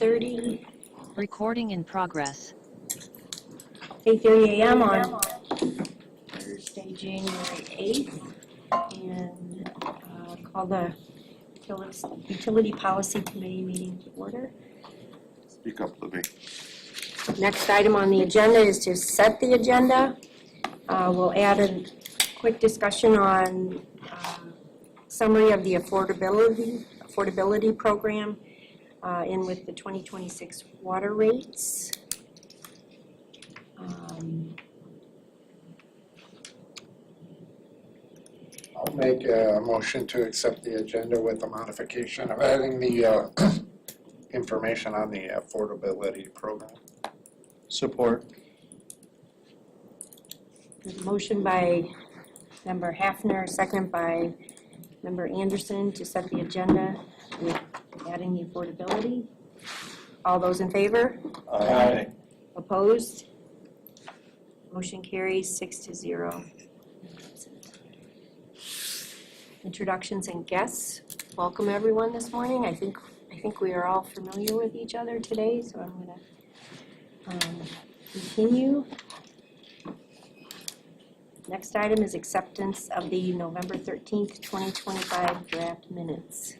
8:30. Recording in progress. 8:30 a.m. on Thursday, January 8th. And call the Utility Policy Committee meeting to order. Speak up, Libby. Next item on the agenda is to set the agenda. We'll add a quick discussion on summary of the affordability program in with the 2026 water rates. I'll make a motion to accept the agenda with the modification of adding the information on the affordability program. Support. There's a motion by Member Hafner, second by Member Anderson to set the agenda with adding the affordability. All those in favor? Aye. Opposed? Motion carries 6-0. Introductions and guests. Welcome everyone this morning. I think we are all familiar with each other today, so I'm going to continue. Next item is acceptance of the November 13th, 2025 draft minutes.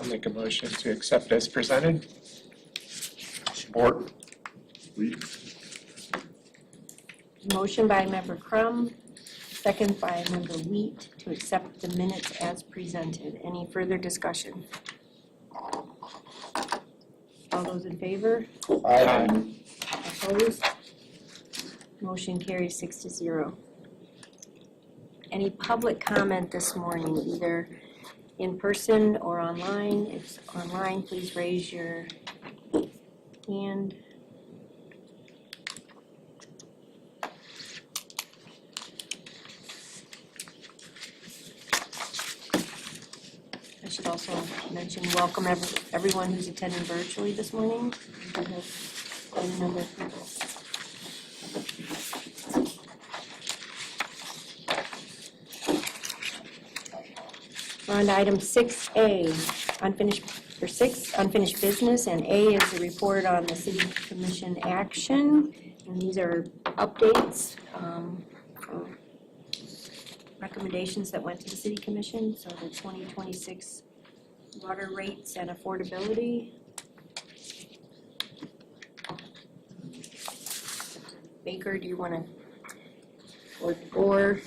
I'll make a motion to accept as presented. Support. Motion by Member Crum, second by Member Wheat to accept the minutes as presented. Any further discussion? All those in favor? Aye. Opposed? Motion carries 6-0. Any public comment this morning, either in person or online? If online, please raise your hand. I should also mention welcome everyone who's attending virtually this morning. We have quite a number of people. We're on to item 6A, unfinished business, and A is the report on the City Commission action. And these are updates for recommendations that went to the City Commission, so the 2026 water rates and affordability. Baker, do you want to, or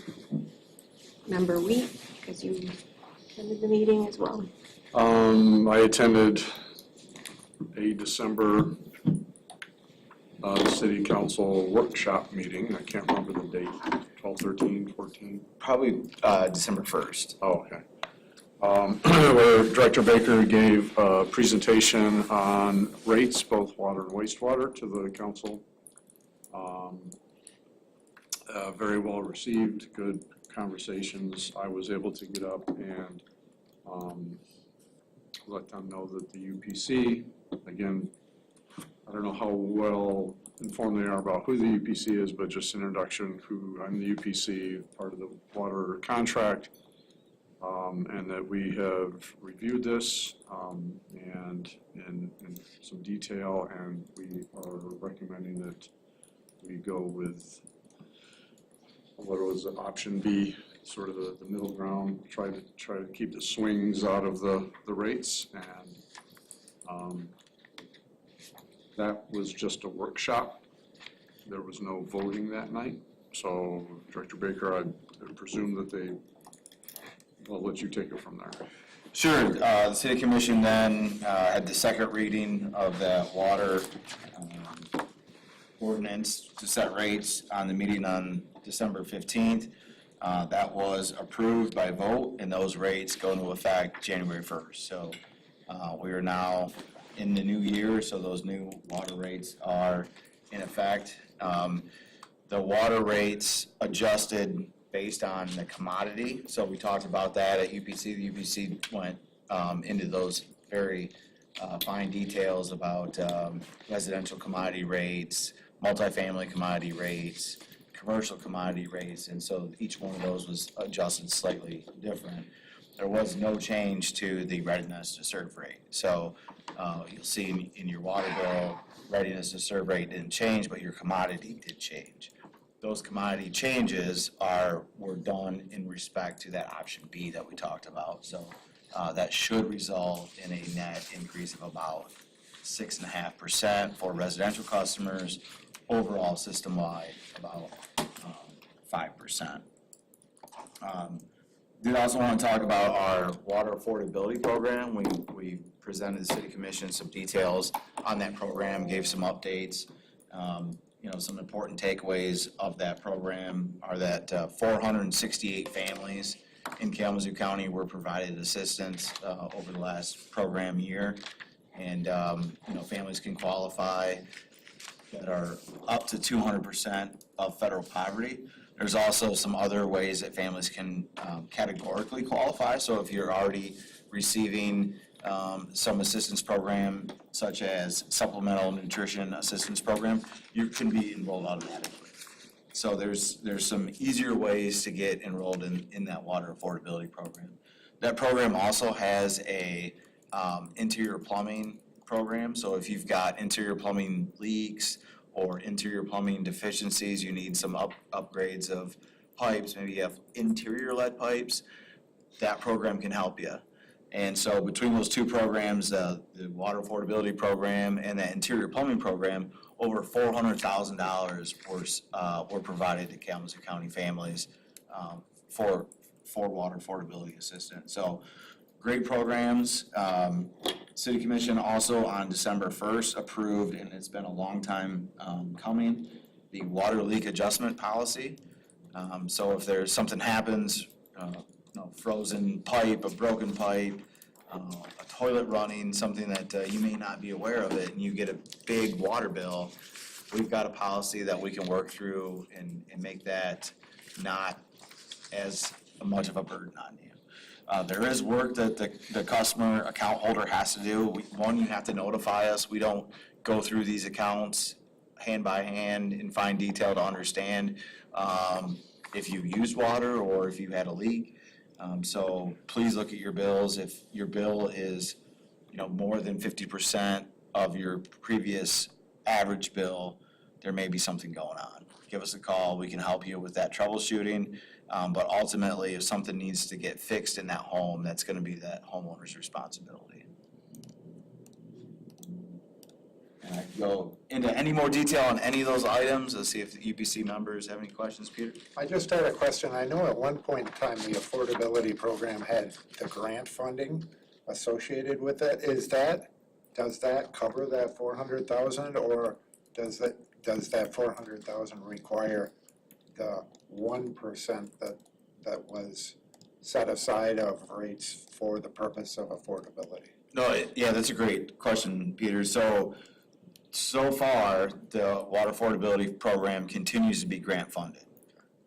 Member Wheat, because you attended the meeting as well? I attended a December City Council workshop meeting. I can't remember the date, 12, 13, 14. Probably December 1st. Oh, okay. Where Director Baker gave a presentation on rates, both water and wastewater, to the council. Very well received, good conversations. I was able to get up and let them know that the UPC, again, I don't know how well informed they are about who the UPC is, but just introduction, who I'm the UPC, part of the water contract, and that we have reviewed this and in some detail, and we are recommending that we go with what was option B, sort of the middle ground, try to keep the swings out of the rates, and that was just a workshop. There was no voting that night, so Director Baker, I presume that I'll let you take it from there. Sure. The City Commission then had the second reading of that water ordinance to set rates on the meeting on December 15th. That was approved by vote, and those rates go into effect January 1st. So we are now in the new year, so those new water rates are in effect. The water rates adjusted based on the commodity. So we talked about that at UPC. The UPC went into those very fine details about residential commodity rates, multifamily commodity rates, commercial commodity rates, and so each one of those was adjusted slightly different. There was no change to the readiness to serve rate. So you'll see in your water bill, readiness to serve rate didn't change, but your commodity did change. Those commodity changes were done in respect to that option B that we talked about. So that should result in a net increase of about 6.5% for residential customers, overall system-wide about 5%. Did also want to talk about our water affordability program. We presented the City Commission some details on that program, gave some updates. Some important takeaways of that program are that 468 families in Kalamazoo County were provided assistance over the last program year. And, families can qualify that are up to 200% of federal poverty. There's also some other ways that families can categorically qualify. So if you're already receiving some assistance program, such as supplemental nutrition assistance program, you can be enrolled automatically. So there's some easier ways to get enrolled in that water affordability program. That program also has a interior plumbing program. So if you've got interior plumbing leaks or interior plumbing deficiencies, you need some upgrades of pipes, maybe you have interior lead pipes, that program can help you. And so between those two programs, the water affordability program and the interior plumbing program, over $400,000 were provided to Kalamazoo County families for water affordability assistance. So great programs. City Commission also on December 1st approved, and it's been a long time coming, the water leak adjustment policy. So if there's something happens, frozen pipe, a broken pipe, a toilet running, something that you may not be aware of it, and you get a big water bill, we've got a policy that we can work through and make that not as much of a burden on you. There is work that the customer account holder has to do. One, you have to notify us. We don't go through these accounts hand by hand in fine detail to understand if you used water or if you had a leak. So please look at your bills. If your bill is, more than 50% of your previous average bill, there may be something going on. Give us a call. We can help you with that troubleshooting. But ultimately, if something needs to get fixed in that home, that's going to be that homeowner's responsibility. And I can go into any more detail on any of those items. Let's see if the UPC members have any questions, Peter. I just had a question. I know at one point in time, the affordability program had the grant funding associated with it. Does that cover that 400,000, or does that 400,000 require the 1% that was set aside of rates for the purpose of affordability? No, yeah, that's a great question, Peter. So far, the water affordability program continues to be grant funded,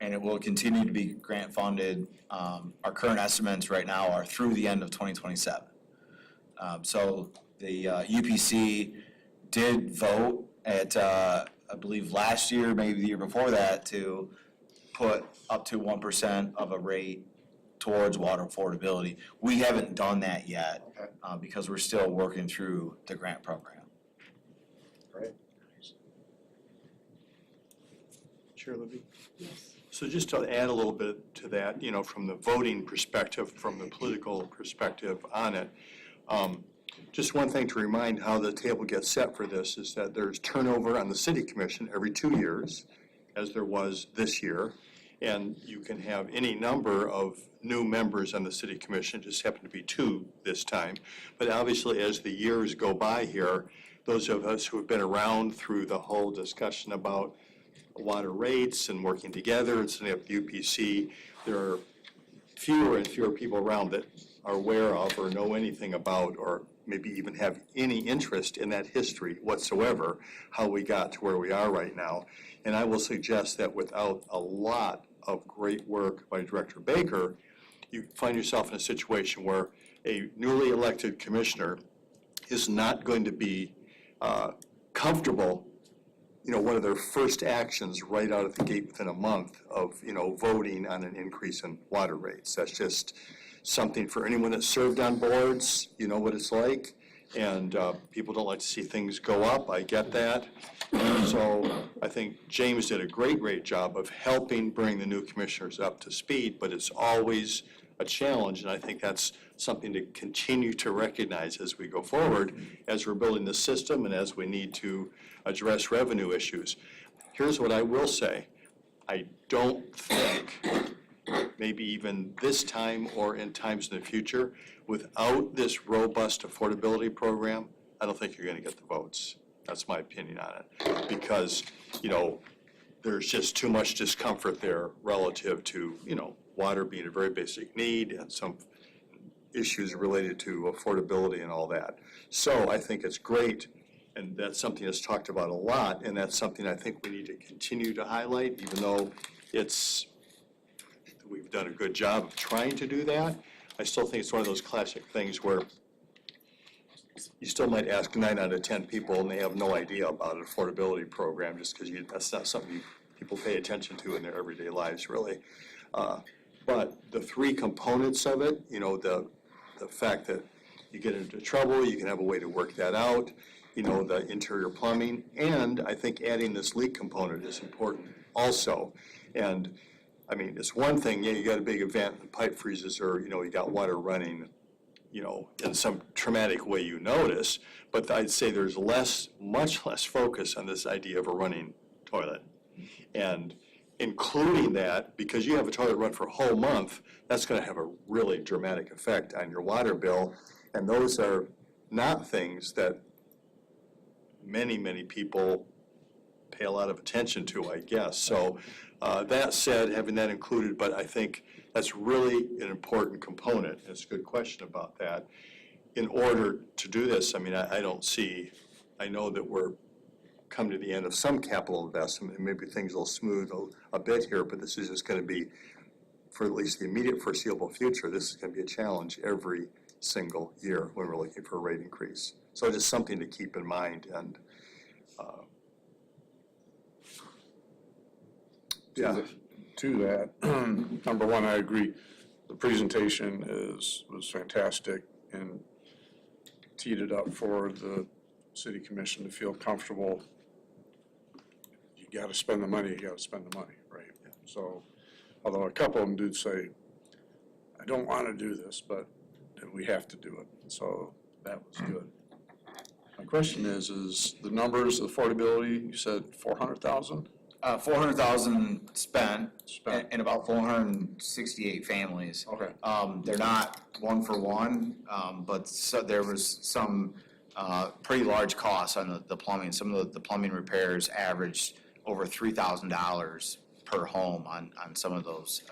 and it will continue to be grant funded. Our current estimates right now are through the end of 2027. So the UPC did vote at, I believe last year, maybe the year before that, to put up to 1% of a rate towards water affordability. We haven't done that yet because we're still working through the grant program. Right. Chair Libby? Yes. So just to add a little bit to that, from the voting perspective, from the political perspective on it, just one thing to remind how the table gets set for this is that there's turnover on the city commission every 2 years, as there was this year. And you can have any number of new members on the city commission, just happen to be 2 this time. But obviously, as the years go by here, those of us who have been around through the whole discussion about water rates and working together and setting up the UPC, there are fewer and fewer people around that are aware of or know anything about or maybe even have any interest in that history whatsoever, how we got to where we are right now. And I will suggest that without a lot of great work by Director Baker, you find yourself in a situation where a newly elected commissioner is not going to be comfortable one of their first actions right out of the gate within a month of, voting on an increase in water rates. That's just something for anyone that served on boards, you know what it's like. And people don't like to see things go up, I get that. So I think James did a great job of helping bring the new commissioners up to speed, but it's always a challenge, and I think that's something to continue to recognize as we go forward, as we're building the system and as we need to address revenue issues. Here's what I will say. I don't think, maybe even this time or in times in the future, without this robust affordability program, I don't think you're gonna get the votes. That's my opinion on it. Because, there's just too much discomfort there relative to, water being a very basic need and some issues related to affordability and all that. So I think it's great, and that's something that's talked about a lot, and that's something I think we need to continue to highlight, even though we've done a good job of trying to do that. I still think it's one of those classic things where you still might ask 9 out of 10 people and they have no idea about an affordability program just because that's not something people pay attention to in their everyday lives, really. But the three components of it, the fact that you get into trouble, you can have a way to work that out, the interior plumbing, and I think adding this leak component is important also. And I mean, it's one thing, you got a big event, the pipe freezes, or, you got water running, in some traumatic way you notice, but I'd say there's much less focus on this idea of a running toilet. And including that, because you have a toilet run for a whole month, that's gonna have a really dramatic effect on your water bill. And those are not things that many people pay a lot of attention to, I guess. So that said, having that included, but I think that's really an important component. It's a good question about that. In order to do this, I mean, I know that we're come to the end of some capital investment, and maybe things will smooth a bit here, but this is just going to be, for at least the immediate foreseeable future, this is going to be a challenge every single year when we're looking for a rate increase. So just something to keep in mind. And To that, number one, I agree. The presentation was fantastic and teed it up for the city commission to feel comfortable. You gotta spend the money, right? So, although a couple of them did say, I don't wanna do this, but we have to do it. So that was good. My question is the numbers, the affordability, you said 400,000? 400,000 spent in about 468 families. Okay. They're not one for one, but there was some pretty large costs on the plumbing. Some of the plumbing repairs averaged over $3,000 per home on some of those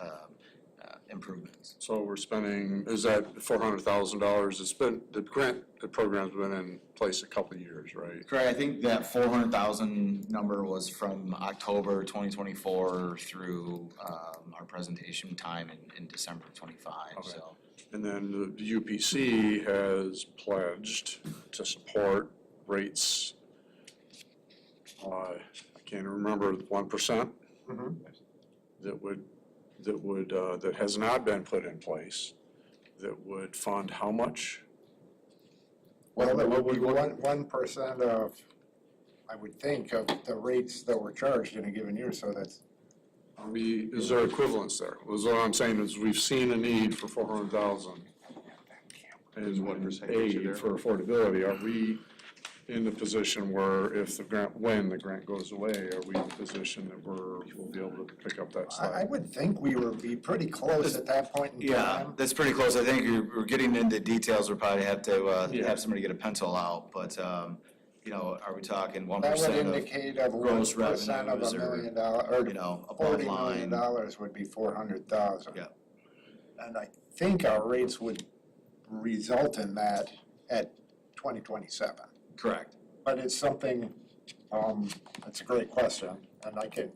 improvements. So we're spending, is that $400,000? It's been, the program's been in place a couple of years, right? Correct. I think that 400,000 number was from October 2024 through our presentation time in December 25. Okay. So. And then the UPC has pledged to support rates, I can't remember, 1%? That has not been put in place, that would fund how much? Well, it would be 1% of, I would think, of the rates that were charged in a given year, so that's. Is there equivalence there? What I'm saying is we've seen a need for 400,000 in aid for affordability. Are we in the position where when the grant goes away, are we in a position that we'll be able to pick up that slack? I would think we would be pretty close at that point in time. Yeah, that's pretty close. I think we're getting into details. We'll probably have to have somebody get a pencil out, but, are we talking 1% That would indicate of gross 1% of revenues $1 or, million, or above $40 line? million would be 400,000. Yeah. And I think our rates would result in that at 2027. Correct. But it's something, it's a great question, and I could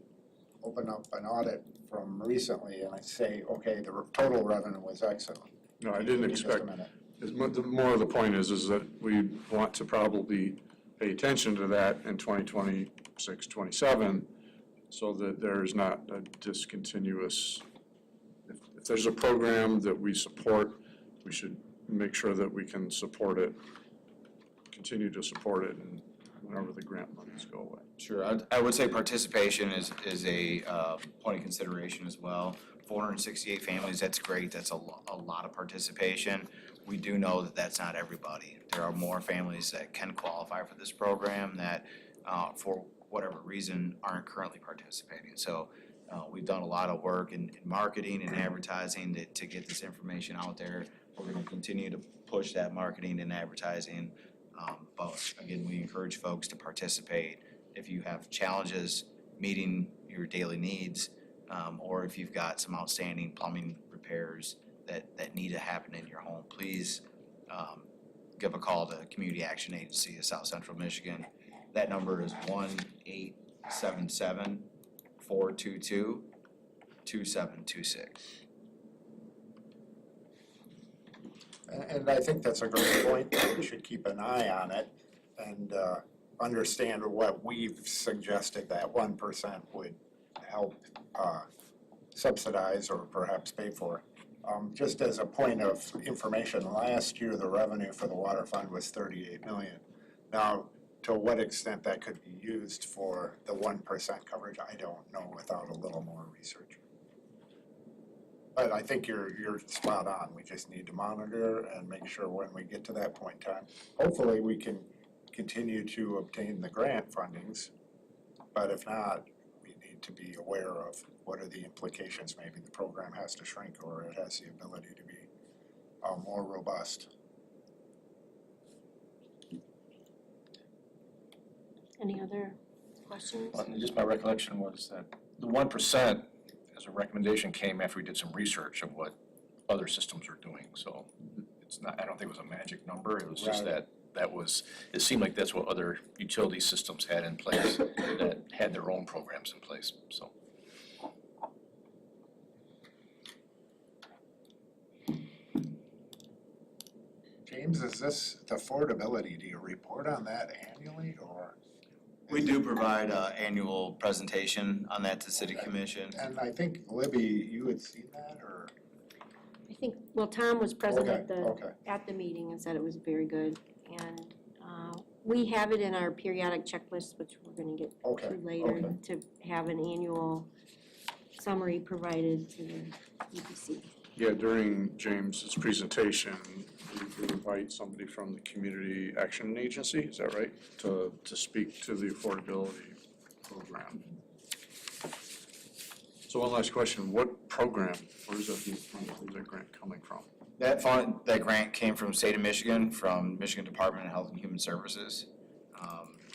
open up an audit from recently and I say, okay, the total revenue was excellent. No, I didn't expect, more of the point is that we want to probably pay attention to that in 2026, 27, so that there's not a discontinuous, if there's a program that we support, we should make sure that we can support it, continue to support it, and whenever the grant monies go away. Sure, I would say participation is a point of consideration as well. 468 families, that's great, that's a lot of participation. We do know that that's not everybody. There are more families that can qualify for this program that, for whatever reason, aren't currently participating. So we've done a lot of work in marketing and advertising to get this information out there. We're gonna continue to push that marketing and advertising. But again, we encourage folks to participate if you have challenges meeting your daily needs, or if you've got some outstanding plumbing repairs that need to happen in your home. Please give a call to Community Action Agency of South Central Michigan. That number is 1-877-422-2726. And I think that's a great point. We should keep an eye on it and understand what we've suggested, that 1% would help subsidize or perhaps pay for. Just as a point of information, last year the revenue for the water fund was 38 million. Now, to what extent that could be used for the 1% coverage, I don't know without a little more research. But I think you're spot on. We just need to monitor and make sure when we get to that point in time, hopefully we can continue to obtain the grant fundings. But if not, we need to be aware of what are the implications. Maybe the program has to shrink or it has the ability to be more robust. Any other questions? Just my recollection was that the 1% as a recommendation came after we did some research of what other systems are doing. So it's not, I don't think it was a magic number. It was just Right. that was, it seemed like that's what other utility systems had in place that had their own programs in place, so. James, is this the affordability? Do you report on that annually or? We do provide an annual presentation on that to City Commission. And I think Libby, you had seen that or? I think, well, Tom was present Okay. at the meeting and said it was very good. And we have it in our periodic checklist, which we're gonna get Okay, to later, okay. to have an annual summary provided to the EPC. Yeah, during James's presentation, we invite somebody from the Community Action Agency, is that right? To speak to the affordability program. So one last question, what program, where's that grant coming from? That grant came from State of Michigan, from Michigan Department of Health and Human Services.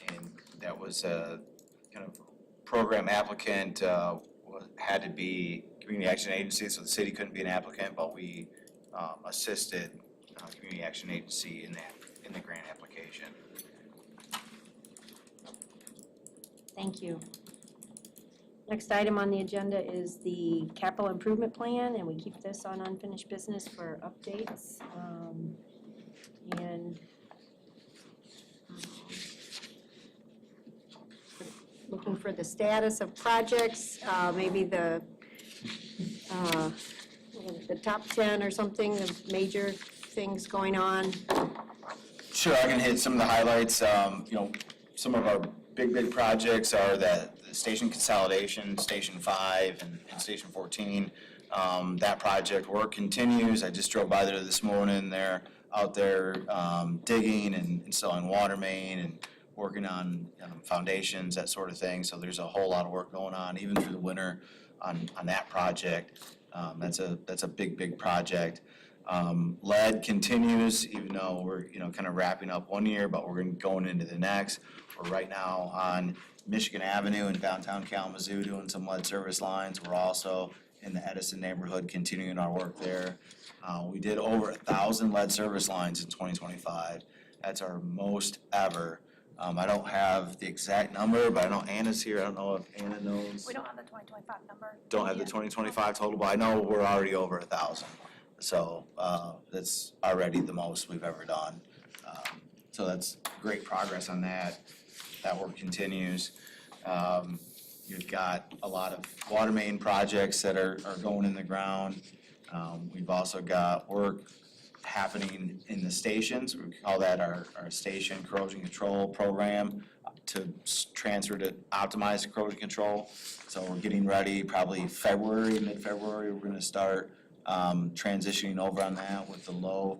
And that was a kind of program applicant, had to be Community Action Agency, so the city couldn't be an applicant, but we assisted Community Action Agency in the grant application. Thank you. Next item on the agenda is the capital improvement plan, and we keep this on unfinished business for updates. And looking for the status of projects, maybe the top 10 or something of major things going on. Sure, I can hit some of the highlights. Some of our big projects are the station consolidation, Station 5 and Station 14. That project work continues. I just drove by there this morning. They're out there digging and installing water main and working on foundations, that sort of thing. So there's a whole lot of work going on, even through the winter on that project. That's a big project. Lead continues, even though we're kind of wrapping up one year, but we're going into the next. We're right now on Michigan Avenue in downtown Kalamazoo doing some lead service lines. We're also in the Edison neighborhood continuing our work there. We did over 1,000 lead service lines in 2025. That's our most ever. I don't have the exact number, but I know Anna's here. I don't know if Anna knows. We don't have the 2025 number. Don't have the 2025 total, but I know we're already over 1,000. So that's already the most we've ever done. So that's great progress on that. That work continues. You've got a lot of water main projects that are going in the ground. We've also got work happening in the stations. We call that our station corrosion control program to transfer to optimize corrosion control. So we're getting ready, probably February, mid-February, we're gonna start transitioning over on that with the low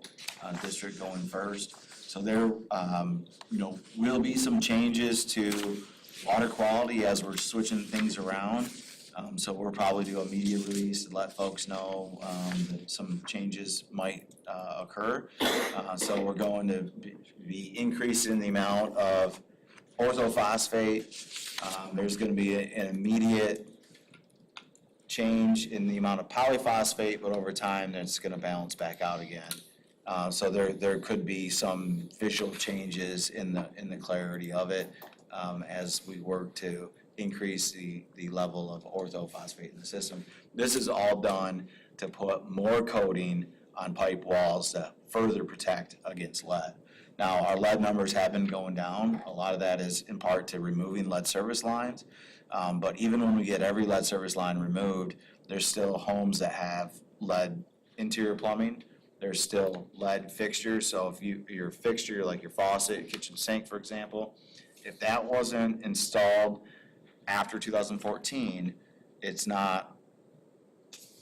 district going first. So there, will be some changes to water quality as we're switching things around. So we'll probably do a media release to let folks know that some changes might occur. So we're going to be increasing the amount of orthophosphate. There's gonna be an immediate change in the amount of polyphosphate, but over time, that's gonna balance back out again. So there could be some visual changes in the clarity of it as we work to increase the level of orthophosphate in the system. This is all done to put more coating on pipe walls that further protect against lead. Now, our lead numbers have been going down. A lot of that is in part to removing lead service lines. But even when we get every lead service line removed, there's still homes that have lead interior plumbing. There's still lead fixtures. So if your fixture, like your faucet, kitchen sink, for example, if that wasn't installed after 2014, it's not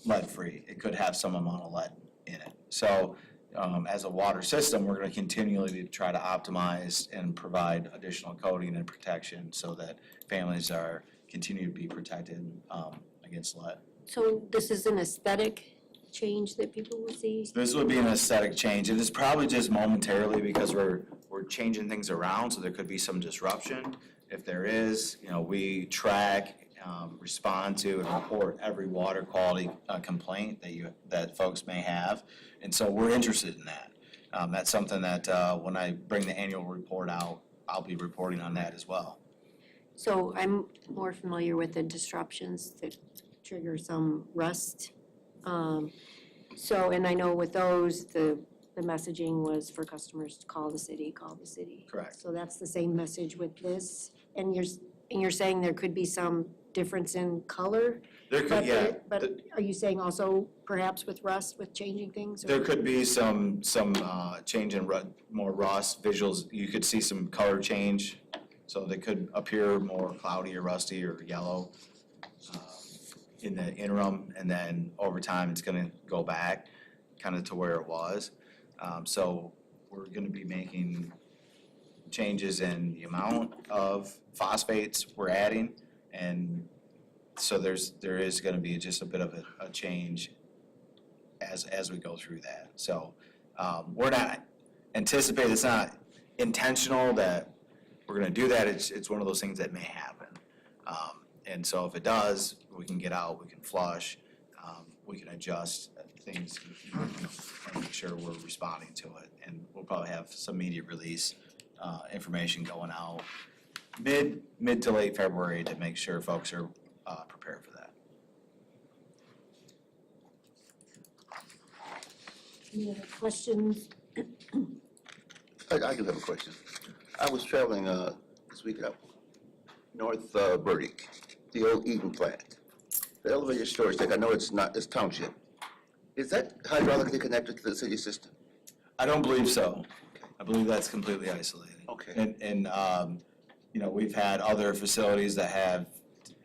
lead-free. It could have some amount of lead in it. So as a water system, we're going to continually try to optimize and provide additional coating and protection so that families are continue to be protected against lead. So this is an aesthetic change that people will see? This would be an aesthetic change. It is probably just momentarily because we're changing things around, so there could be some disruption. If there is, we track, respond to, and report every water quality complaint that folks may have, and so we're interested in that. That's something that when I bring the annual report out, I'll be reporting on that as well. So I'm more familiar with the disruptions that trigger some rust. And I know with those, the messaging was for customers to call the city. Correct. So that's the same message with this, and you're saying there could be some difference in color? There could, yeah. But are you saying also perhaps with rust, with changing things? Or? There could be some change in more rust visuals. You could see some color change, so they could appear more cloudy or rusty or yellow in the interim, and then over time it's going to go back kind of to where it was. So we're going to be making changes in the amount of phosphates we're adding, and so there is going to be just a bit of a change as we go through that. So we're not anticipating, it's not intentional that we're going to do that. It's one of those things that may happen. And so if it does, we can get out, we can flush, we can adjust things, and make sure we're responding to it. And we'll probably have some media release information going out mid to late February to make sure folks are prepared for that. Any other questions? I do have a question. I was traveling this week up north Burdick, the old Eden plant. The elevator storage tank, I know it's township. Is that hydraulically connected to the city system? I don't believe so. I believe that's completely isolated. Okay. And we've had other facilities that have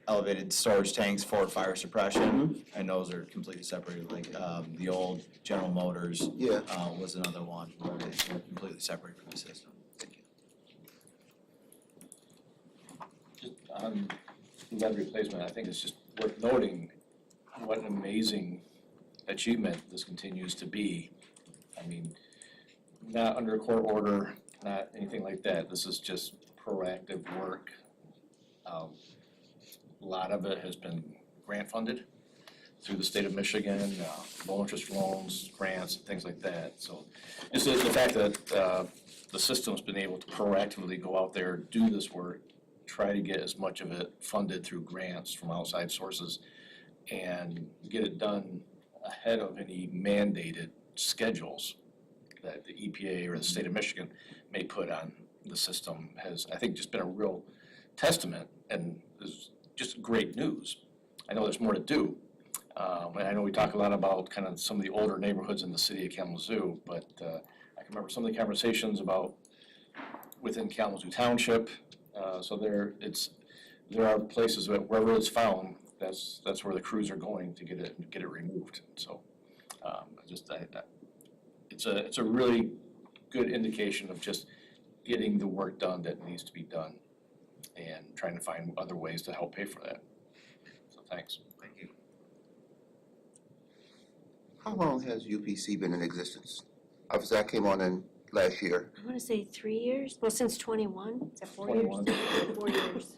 elevated storage tanks for fire suppression, and those are completely separated, like the old General Motors Yeah. Was another one where they're completely separated from the system. Just on lead replacement, I think it's just worth noting what an amazing achievement this continues to be. I mean, not under a court order, not anything like that. This is just proactive work. A lot of it has been grant funded through the state of Michigan, low interest loans, grants, things like that. So just the fact that the system's been able to proactively go out there, do this work, try to get as much of it funded through grants from outside sources, and get it done ahead of any mandated schedules that the EPA or the state of Michigan may put on the system has, I think, just been a real testament and is just great news. I know there's more to do. And I know we talk a lot about kind of some of the older neighborhoods in the city of Kalamazoo, but I can remember some of the conversations about within Kalamazoo Township. So there are places that wherever it's found, that's where the crews are going to get it removed. So it's a really good indication of just getting the work done that needs to be done and trying to find other ways to help pay for that. So thanks. Thank you. How long has UPC been in existence? Obviously, I came on in last year. I want to say 3 years, well, since 21, is that 4 years? 21. 4 years.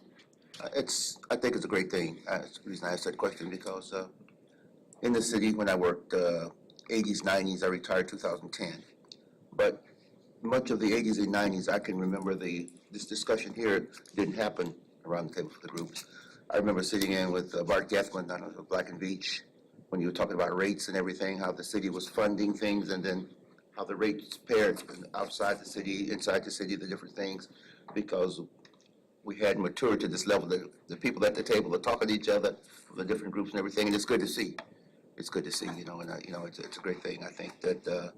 I think it's a great thing. That's the reason I asked that question, because in the city, when I worked 80s, 90s, I retired 2010. But much of the 80s and 90s, I can remember this discussion here didn't happen around the table for the groups. I remember sitting in with Bart Gethman on Black and Beach, when you were talking about rates and everything, how the city was funding things, and then how the rates paired outside the city, inside the city, the different things, because we hadn't matured to this level. The people at the table are talking to each other, the different groups and everything, and it's good to see. It's good to see, and it's a great thing. I think that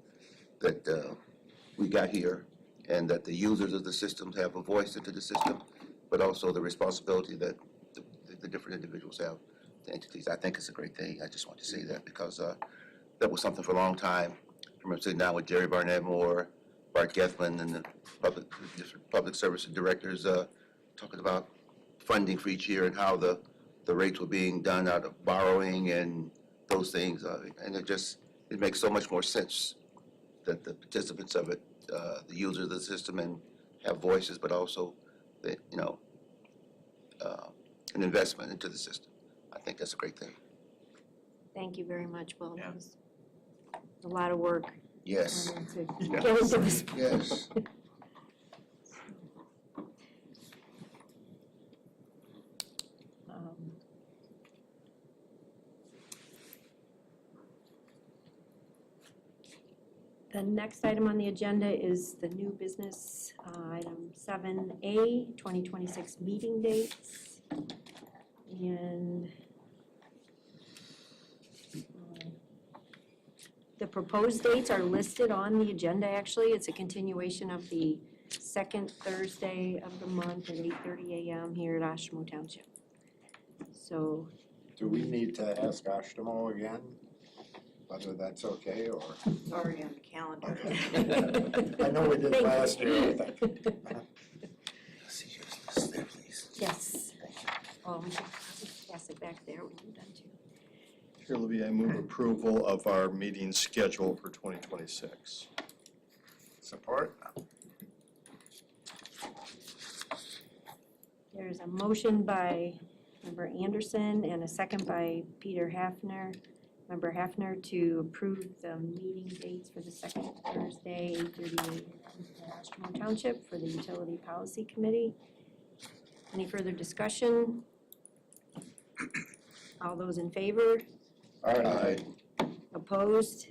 we got here, and that the users of the systems have a voice into the system, but also the responsibility that the different individuals have, the entities. I think it's a great thing. I just want to say that, because that was something for a long time. I remember sitting down with Jerry Barnett Moore, Bart Gethman, and the public service directors talking about funding for each year and how the rates were being done out of borrowing and those things. And it makes so much more sense that the participants of it, the users of the system, and have voices, but also an investment into the system. I think that's a great thing. Thank you very much, Will. That was a lot of work. Yes. To get into this. Yes. The next item on the agenda is the new business, item 7A, 2026 meeting dates. And the proposed dates are listed on the agenda, actually. It's a continuation of the second Thursday of the month at 8:30 a.m. here at Oshtemo Township. So, Do we need to ask Oshtemo again whether that's okay, or? It's already on the calendar. I know we did Thank you. last year, I think. See yours, list there, please. yes. We should pass it back there when you're done too. Chair Levy, I move approval of our meeting schedule for 2026. Support? There's a motion by Member Anderson and a second by Peter Hafner. Member Hafner to approve the meeting dates for the second Thursday, 8:30 a.m. at Oshtemo Township for the Utility Policy Committee. Any further discussion? All those in favor? Aye. Opposed?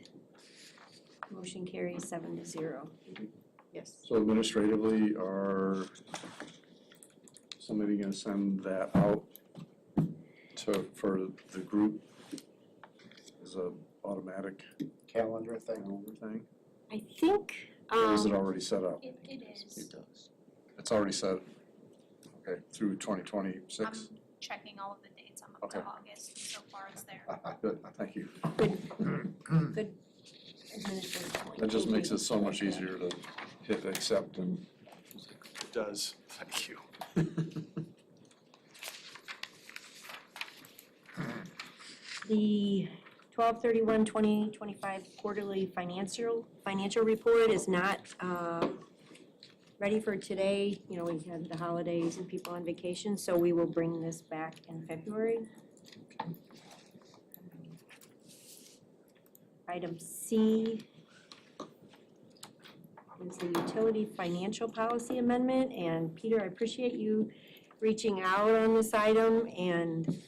Motion carries 7-0. Yes. So administratively, are somebody gonna send that out for the group as a automatic Calendar thing. calendar thing? I think, Or is it already set up? It is. It does. It's already set, okay, through 2026? I'm checking all of the dates. I'm up to Okay. August, and so far it's there. Good, thank you. good administrative point. That just Thank makes you. it so much easier to hit accept and It does. Thank you. The 12/31/2025 quarterly financial report is not ready for today. You know, we had the holidays and people on vacation, so we will bring this back in February. Item C is the utility financial policy amendment, and Peter, I appreciate you reaching out on this item and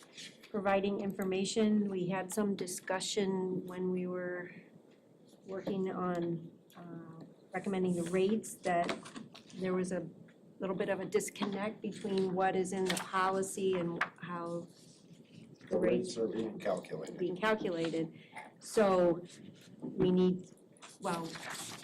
providing information. We had some discussion when we were working on recommending the rates, that there was a little bit of a disconnect between what is in the policy and how The rates are being calculated. being calculated. So we need,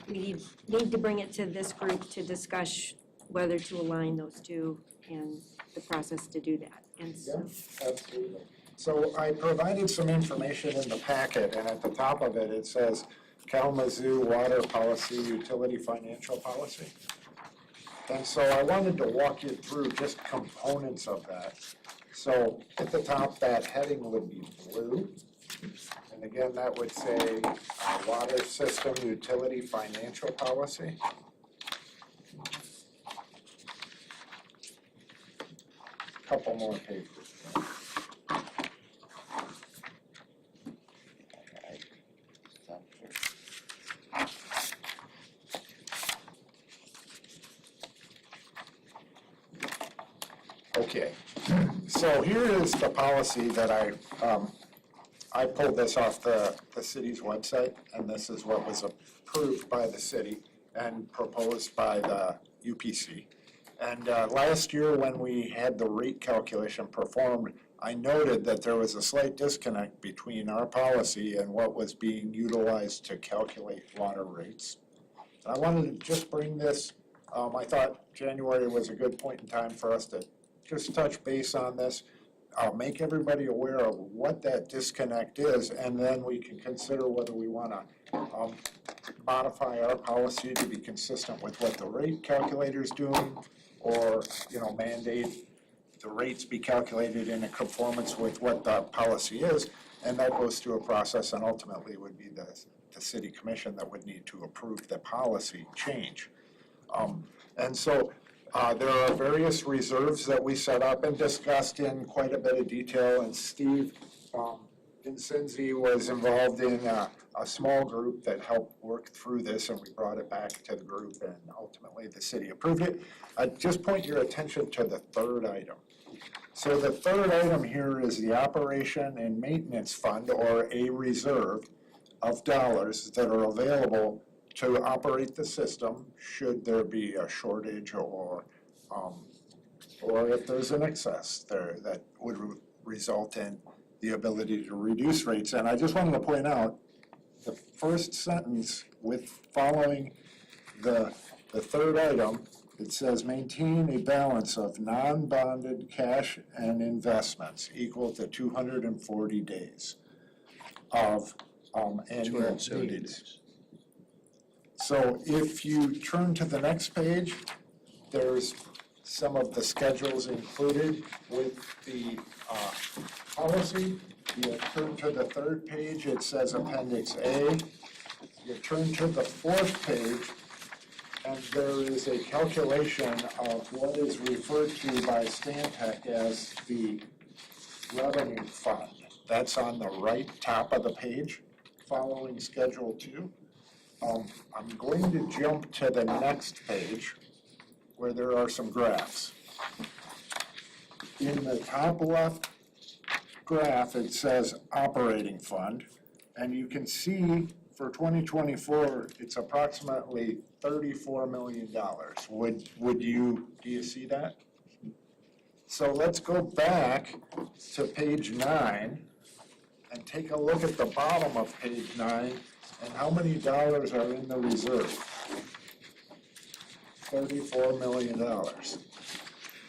need to bring it to this group to discuss whether to align those two and the process to do that. And so, Absolutely. So I provided some information in the packet, and at the top of it, it says Kalamazoo Water Policy, Utility Financial Policy. And so I wanted to walk you through just components of that. So at the top, that heading would be blue. And again, that would say Water System Utility Financial Policy. Couple more pages. Okay, so here is the policy that I pulled this off the city's website, and this is what was approved by the city and proposed by the UPC. And last year, when we had the rate calculation performed, I noted that there was a slight disconnect between our policy and what was being utilized to calculate water rates. And I wanted to just bring this, I thought January was a good point in time for us to just touch base on this. I'll make everybody aware of what that disconnect is, and then we can consider whether we want to modify our policy to be consistent with what the rate calculator is doing, or, mandate the rates be calculated in conformance with what the policy is, and that goes through a process, and ultimately would be the city commission that would need to approve the policy change. And so there are various reserves that we set up and discussed in quite a bit of detail, and Steve Vincenzi was involved in a small group that helped work through this, and we brought it back to the group, and ultimately the city approved it. Just point your attention to the third item. So the third item here is the operation and maintenance fund, or a reserve of dollars that are available to operate the system should there be a shortage or if there's an excess there that would result in the ability to reduce rates. And I just wanted to point out the first sentence following the third item, it says maintain a balance of non-bonded cash and investments equal to 240 days of annual 270 needs. days. So if you turn to the next page, there's some of the schedules included with the policy. You turn to the third page, it says Appendix A. You turn to the fourth page, and there is a calculation of what is referred to by Stantec as the revenue fund. That's on the right top of the page, following Schedule 2. I'm going to jump to the next page where there are some graphs. In the top left graph, it says operating fund, and you can see for 2024, it's approximately $34 million. Do you see that? So let's go back to page 9 and take a look at the bottom of page 9 and how many dollars are in the reserve. $34 million.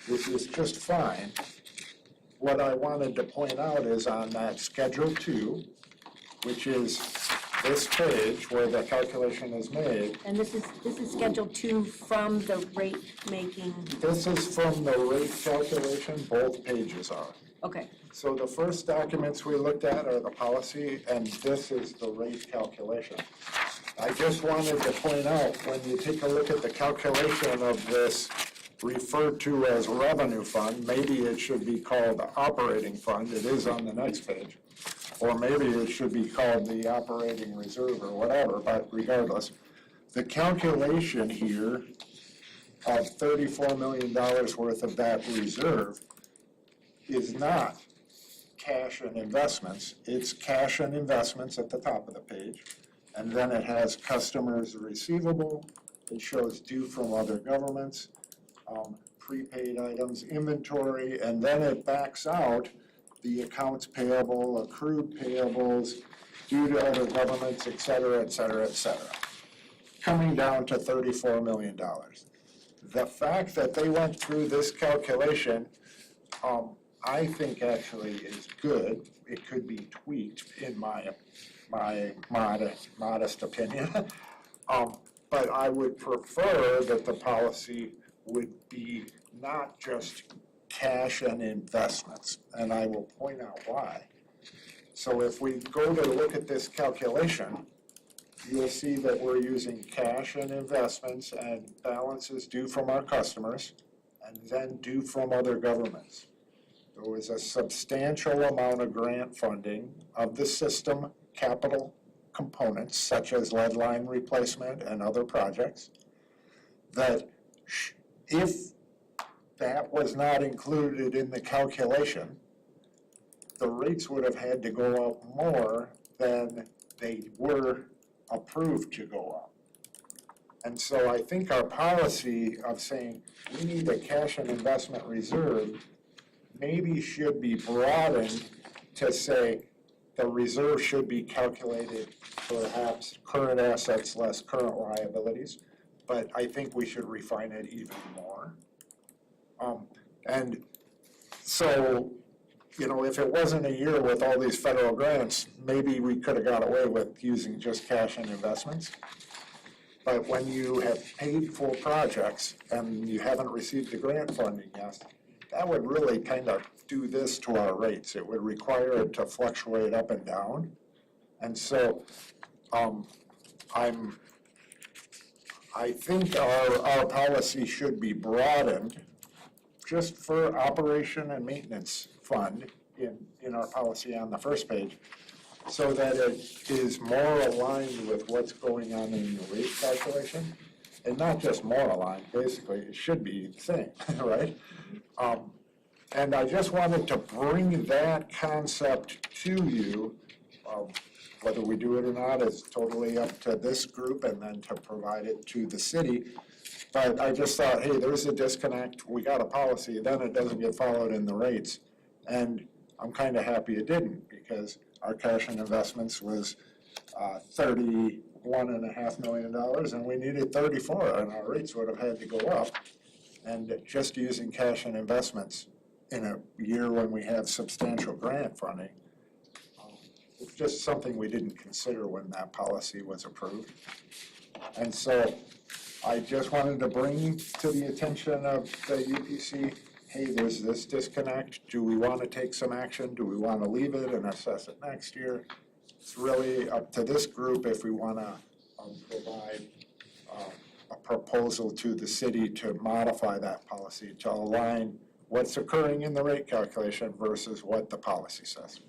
This is just fine. What I wanted to point out is on that Schedule 2, which is this page where the calculation is made. and this is Schedule 2 from the rate making, This is from the rate calculation, both pages are. okay. So the first documents we looked at are the policy, and this is the rate calculation. I just wanted to point out, when you take a look at the calculation of this referred to as revenue fund, maybe it should be called operating fund, it is on the next page. Or maybe it should be called the operating reserve or whatever, but regardless, the calculation here of $34 million worth of that reserve is not cash and investments, it's cash and investments at the top of the page. And then it has customers receivable, it shows due from other governments, prepaid items, inventory, and then it backs out the accounts payable, accrued payables, due to other governments, et cetera, et cetera, et cetera, coming down to $34 million. The fact that they went through this calculation, I think actually is good. It could be tweaked in my modest opinion. But I would prefer that the policy would be not just cash and investments, and I will point out why. So if we go to look at this calculation, you'll see that we're using cash and investments and balances due from our customers and then due from other governments. There was a substantial amount of grant funding of the system capital components, such as lead line replacement and other projects, that if that was not included in the calculation, the rates would have had to go up more than they were approved to go up. And so I think our policy of saying we need a cash and investment reserve maybe should be broadened to say the reserve should be calculated perhaps current assets less current liabilities, but I think we should refine it even more. And so, you know, if it wasn't a year with all these federal grants, maybe we could have got away with using just cash and investments. But when you have paid for projects and you haven't received the grant funding yet, that would really kind of do this to our rates. It would require it to fluctuate up and down. And so I think our policy should be broadened just for operation and maintenance fund in our policy on the first page, so that it is more aligned with what's going on in the rate calculation. And not just more aligned, basically, it should be the same, right? And I just wanted to bring that concept to you. Whether we do it or not is totally up to this group and then to provide it to the city. But I just thought, hey, there's a disconnect. We got a policy, then it doesn't get followed in the rates. And I'm kind of happy it didn't, because our cash and investments was $31.5 million, and we needed 34, and our rates would have had to go up. And just using cash and investments in a year when we have substantial grant funding, it's just something we didn't consider when that policy was approved. And so I just wanted to bring to the attention of the UPC, hey, there's this disconnect. Do we want to take some action? Do we want to leave it and assess it next year? It's really up to this group if we want to provide a proposal to the city to modify that policy to align what's occurring in the rate calculation versus what the policy says.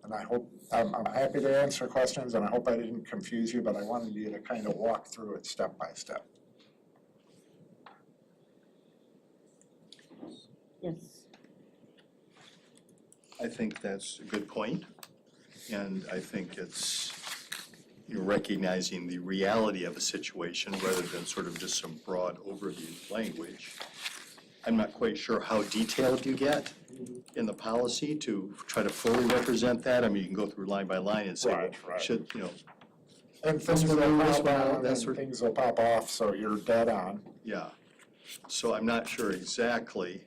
And I hope, I'm happy to answer questions, and I hope I didn't confuse you, but I wanted you to kind of walk through it step by step. Yes. I think that's a good point, and I think it's, you're recognizing the reality of a situation rather than sort of just some broad overview language. I'm not quite sure how detailed you get in the policy to try to fully represent that. I mean, you can go through line by line and say, well, Right. should, you know, And things will pop on and things will pop off, so you're dead on yeah. So I'm not sure exactly,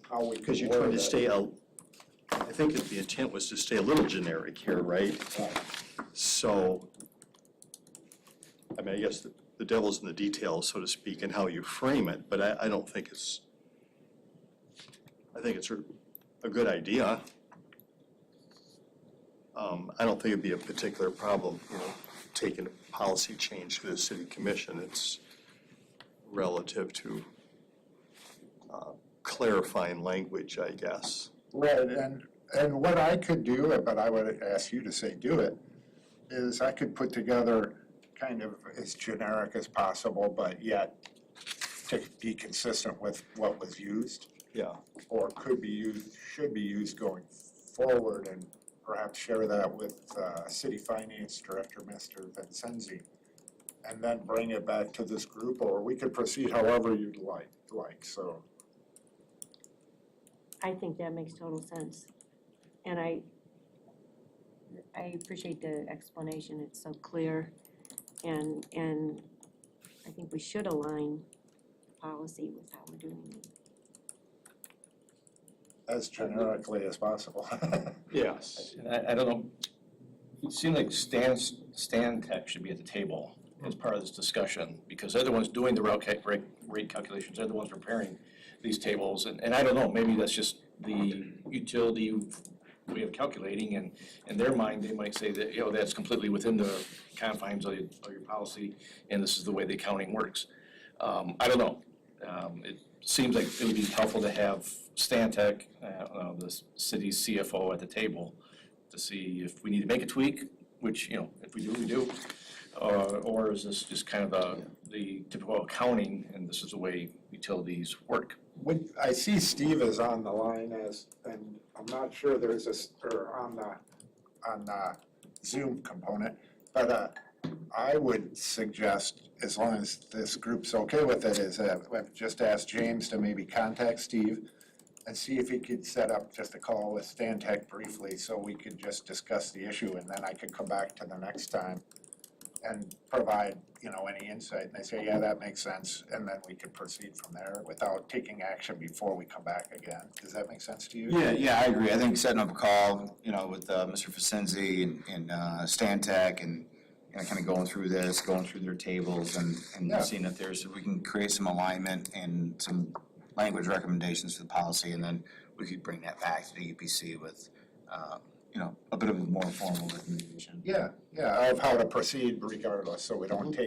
how we because could you're trying word to it. stay, I think that the intent was to stay a little generic here, right? Right. So, I mean, I guess the devil's in the details, so to speak, and how you frame it, but I don't think it's, I think it's a good idea. I don't think it'd be a particular problem, you know, taking a policy change to the city commission. It's relative to clarifying language, I guess. Right, and what I could do, but I would ask you to say do it, is I could put together kind of as generic as possible, but yet to be consistent with what was used, Yeah. or could be used, should be used going forward, and perhaps share that with City Finance Director, Mr. Vincenzi, and then bring it back to this group, or we could proceed however you'd like, so. I think that makes total sense. And I appreciate the explanation, it's so clear. And I think we should align the policy with how we're doing it. As generically as possible. Yes. And I don't know, it seemed like Stan Tech should be at the table as part of this discussion, because they're the ones doing the rate calculations, they're the ones preparing these tables, and I don't know, maybe that's just the utility way of calculating, and in their mind, they might say that, that's completely within the confines of your policy, and this is the way the accounting works. I don't know. It seems like it would be helpful to have Stan Tech, the city's CFO at the table to see if we need to make a tweak, which, if we do, we do. Or is this just kind of the typical accounting, and this is the way utilities work? I see Steve is on the line and I'm not sure there's on the Zoom component, but I would suggest, as long as this group's okay with it, is I've just asked James to maybe contact Steve and see if he could set up just a call with Stan Tech briefly, so we could just discuss the issue, and then I could come back to the next time and provide, any insight, and they say, yeah, that makes sense, and then we could proceed from there without taking action before we come back again. Does that make sense to you? Yeah, I agree. I think setting up a call, with Mr. Fasenzi and Stan Tech and kind of going through their tables and Yeah. seeing if we can create some alignment and some language recommendations for the policy, and then we could bring that back to the UPC with, a bit of a more formal recommendation. Yeah, of how to proceed regardless, so we don't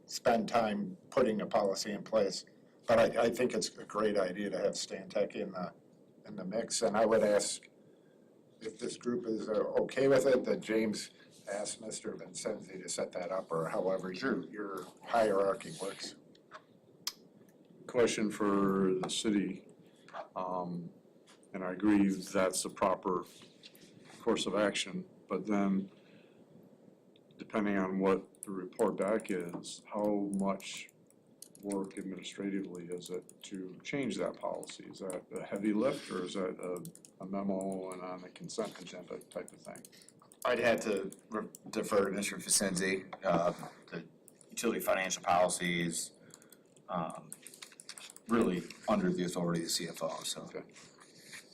spend time putting a policy in place. But I think it's a great idea to have Stan Tech in the mix, and I would ask if this group is okay with it, that James ask Mr. Vincenzi to set that up, or however your hierarchy works. Question for the city, and I agree that's the proper course of action, but then depending on what the report back is, how much work administratively is it to change that policy? Is that a heavy lift, or is that a memo and on a consent agenda type of thing? I'd have to defer to Mr. Fasenzi. The utility financial policy is really under the authority of the CFO, so. Okay.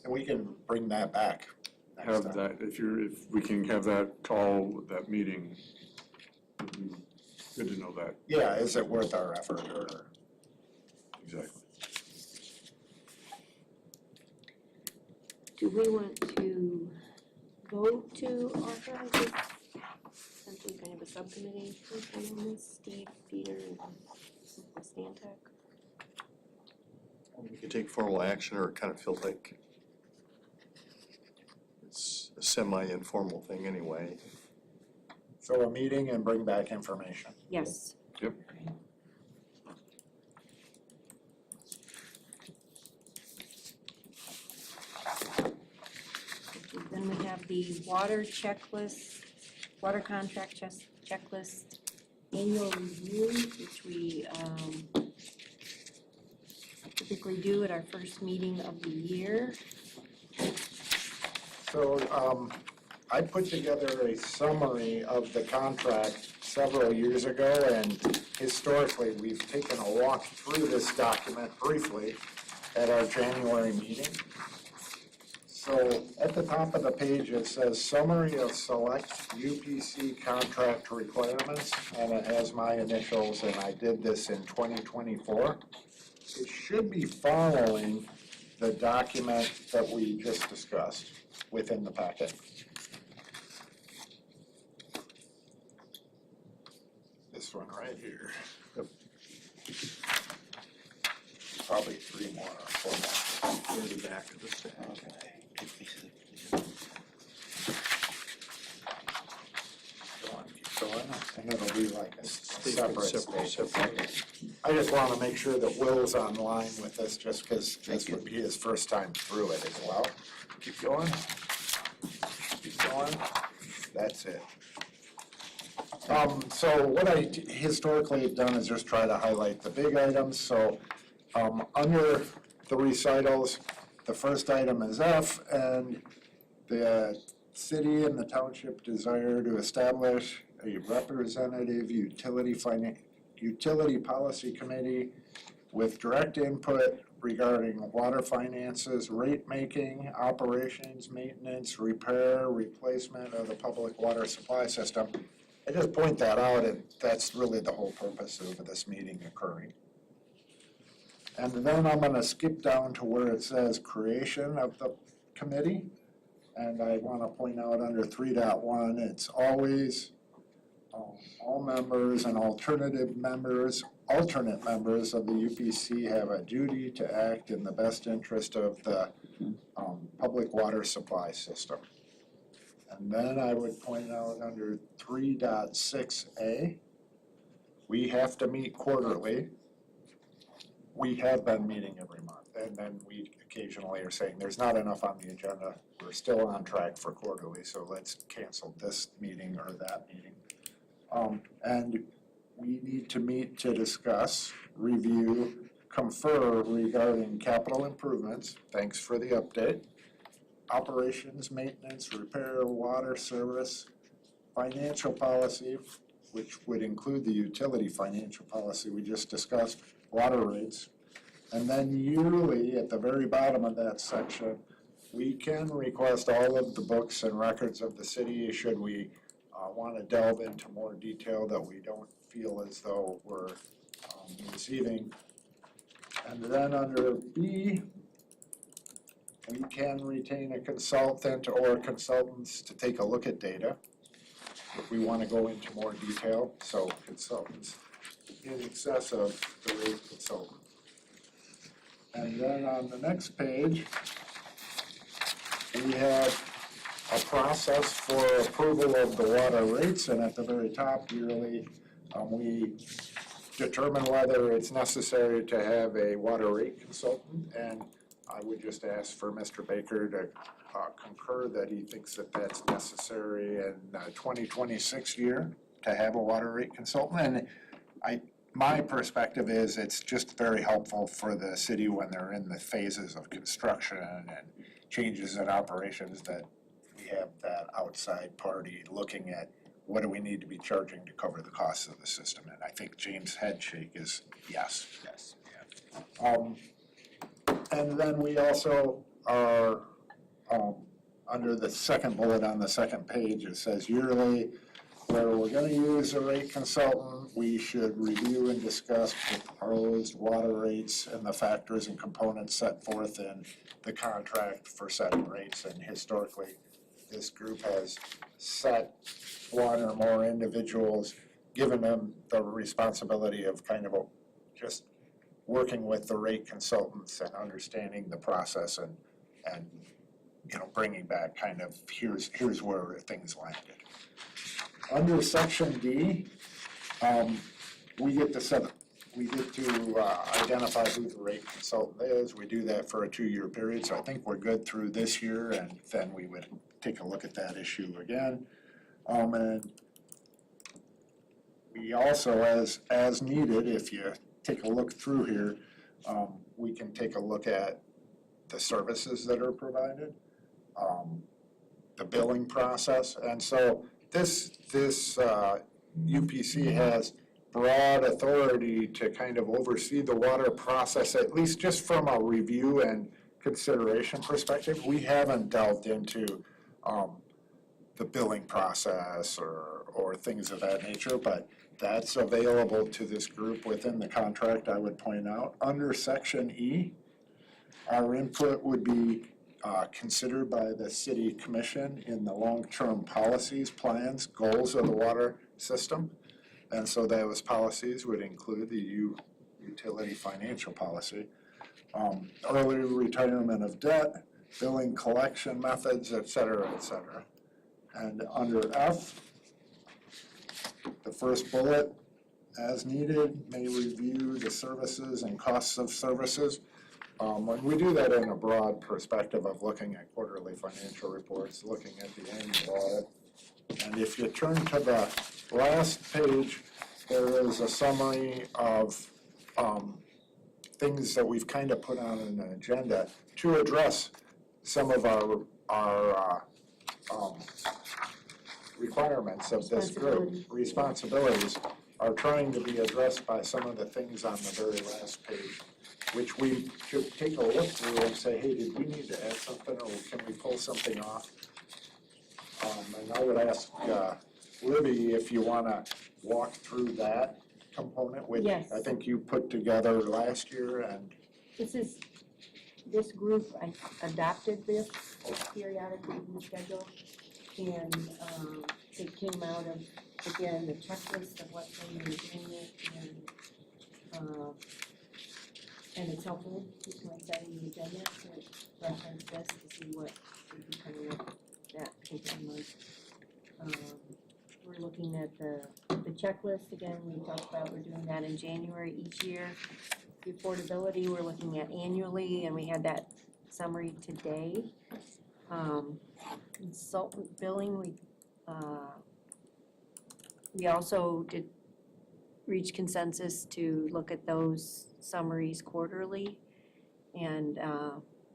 And we can bring that back next Have time. that, if we can have that call, that meeting, it'd be good to know that. Yeah, is it worth our effort, or? Exactly. Do we want to vote to authorize this? Essentially kind of a subcommittee person on this, Steve, Peter, and Stan Tech? You can take formal action, or it kind of feels like it's a semi-informal thing anyway. So a meeting and bring back information. Yes. Yep. Then we have the water checklist, water contract checklist annual review, which we typically do at our first meeting of the year. So I put together a summary of the contract several years ago, and historically, we've taken a walk through this document briefly at our January meeting. So at the top of the page, it says summary of select UPC contract requirements, and it has my initials, and I did this in 2024. It should be following the document that we just discussed within the packet. This one right here. Probably 3 more or 4 more. Near the back of the stack. Keep going, and it'll be like a separate Separate. statement. I just want to make sure that Will's online with us, just because this would be his first time through it as well. Keep going. Keep going. That's it. So what I historically have done is just try to highlight the big items. So under the recitals, the first item is F, and the city and the township desire to establish a representative utility policy committee with direct input regarding water finances, rate making, operations, maintenance, repair, replacement of the public water supply system. I just point that out, and that's really the whole purpose of this meeting occurring. And then I'm gonna skip down to where it says creation of the committee. And I wanna point out under 3.1, it's always all members and alternate members of the UPC have a duty to act in the best interest of the public water supply system. And then I would point out under 3.6A, we have to meet quarterly. We have been meeting every month, and then we occasionally are saying there's not enough on the agenda. We're still on track for quarterly, so let's cancel this meeting or that meeting. And we need to meet to discuss, review, confer regarding capital improvements. Thanks for the update. Operations, maintenance, repair, water service, financial policy, which would include the utility financial policy we just discussed, water rates. And then yearly, at the very bottom of that section, we can request all of the books and records of the city should we want to delve into more detail that we don't feel as though we're receiving. And then under B, we can retain a consultant or consultants to take a look at data if we want to go into more detail. So consultants in excess of the rate consultant. And then on the next page, we have a process for approval of the water rates, and at the very top yearly, we determine whether it's necessary to have a water rate consultant, and I would just ask for Mr. Baker to concur that he thinks that that's necessary in 2026 year to have a water rate consultant. And my perspective is it's just very helpful for the city when they're in the phases of construction and changes in operations that we have that outside party looking at what do we need to be charging to cover the costs of the system. And I think James' head shake is yes. Yes. And then we also are, under the second bullet on the second page, it says yearly, where we're gonna use a rate consultant, we should review and discuss proposed water rates and the factors and components set forth in the contract for setting rates. And historically, this group has set one or more individuals, given them the responsibility of kind of just working with the rate consultants and understanding the process and bringing back kind of here's where things landed. Under section D, we get to identify who the rate consultant is. We do that for a 2-year period, so I think we're good through this year, and then we would take a look at that issue again. And we also, as needed, if you take a look through here, we can take a look at the services that are provided, the billing process. And so this UPC has broad authority to kind of oversee the water process, at least just from a review and consideration perspective. We haven't delved into the billing process or things of that nature, but that's available to this group within the contract, I would point out. Under section E, our input would be considered by the city commission in the long-term policies, plans, goals of the water system. And so those policies would include the utility financial policy, early retirement of debt, billing collection methods, et cetera, et cetera. And under F, the first bullet, as needed, may review the services and costs of services. When we do that in a broad perspective of looking at quarterly financial reports, looking at the annual audit, and if you turn to the last page, there is a summary of things that we've kind of put on an agenda to address some of our requirements of this group. Responsibilities are trying to be addressed by some of the things on the very last page, which we should take a look through and say, hey, did we need to add something, or can we pull something off? And I would ask Libby if you want to walk through that component, which Yes. I think you put together last year, and This group, I adopted this periodic review schedule, and it came out of, again, the checklist of what they were doing it, and it's helpful, just like that in the agenda, to reference this to see what we can kind of look at taking months. We're looking at the checklist, again, we talked about, we're doing that in January each year. The affordability, we're looking at annually, and we had that summary today. Consultant billing, we also did reach consensus to look at those summaries quarterly. And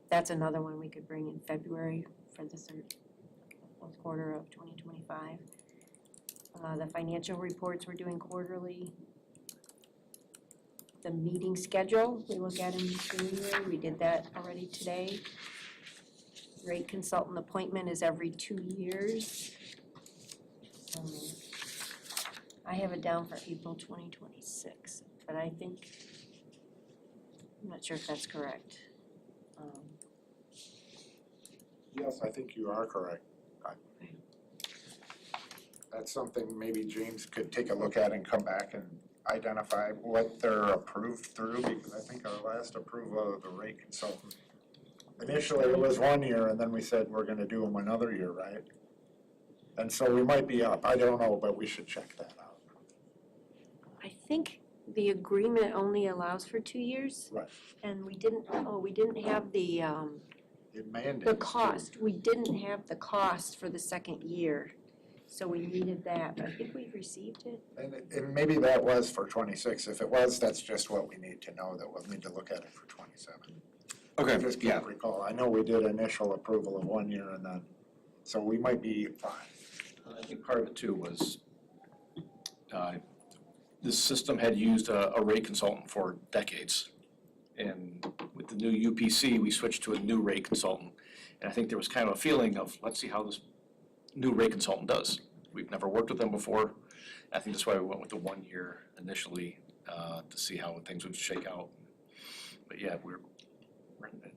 that's another one we could bring in February for the fourth quarter of 2025. The financial reports we're doing quarterly. The meeting schedule, we look at in January, we did that already today. Rate consultant appointment is every 2 years. I have it down for April 2026, but I think, I'm not sure if that's correct. yes, I think you are correct. That's something maybe James could take a look at and come back and identify what they're approved through, because I think our last approval of the rate consultant, initially it was 1 year, and then we said we're gonna do them another year, right? And so we might be up, I don't know, but we should check that out. I think the agreement only allows for 2 years. Right. And we didn't have the It mandates. the cost, we didn't have the cost for the second year, so we needed that, but I think we've received it. And maybe that was for 26, if it was, that's just what we need to know, that we'll need to look at it for 27. I Okay, just yeah. can't recall, I know we did initial approval of 1 year and then, so we might be fine. I think part of it too was, this system had used a rate consultant for decades. And with the new UPC, we switched to a new rate consultant. And I think there was kind of a feeling of, let's see how this new rate consultant does. We've never worked with them before. I think that's why we went with the 1 year initially, to see how things would shake out. But yeah,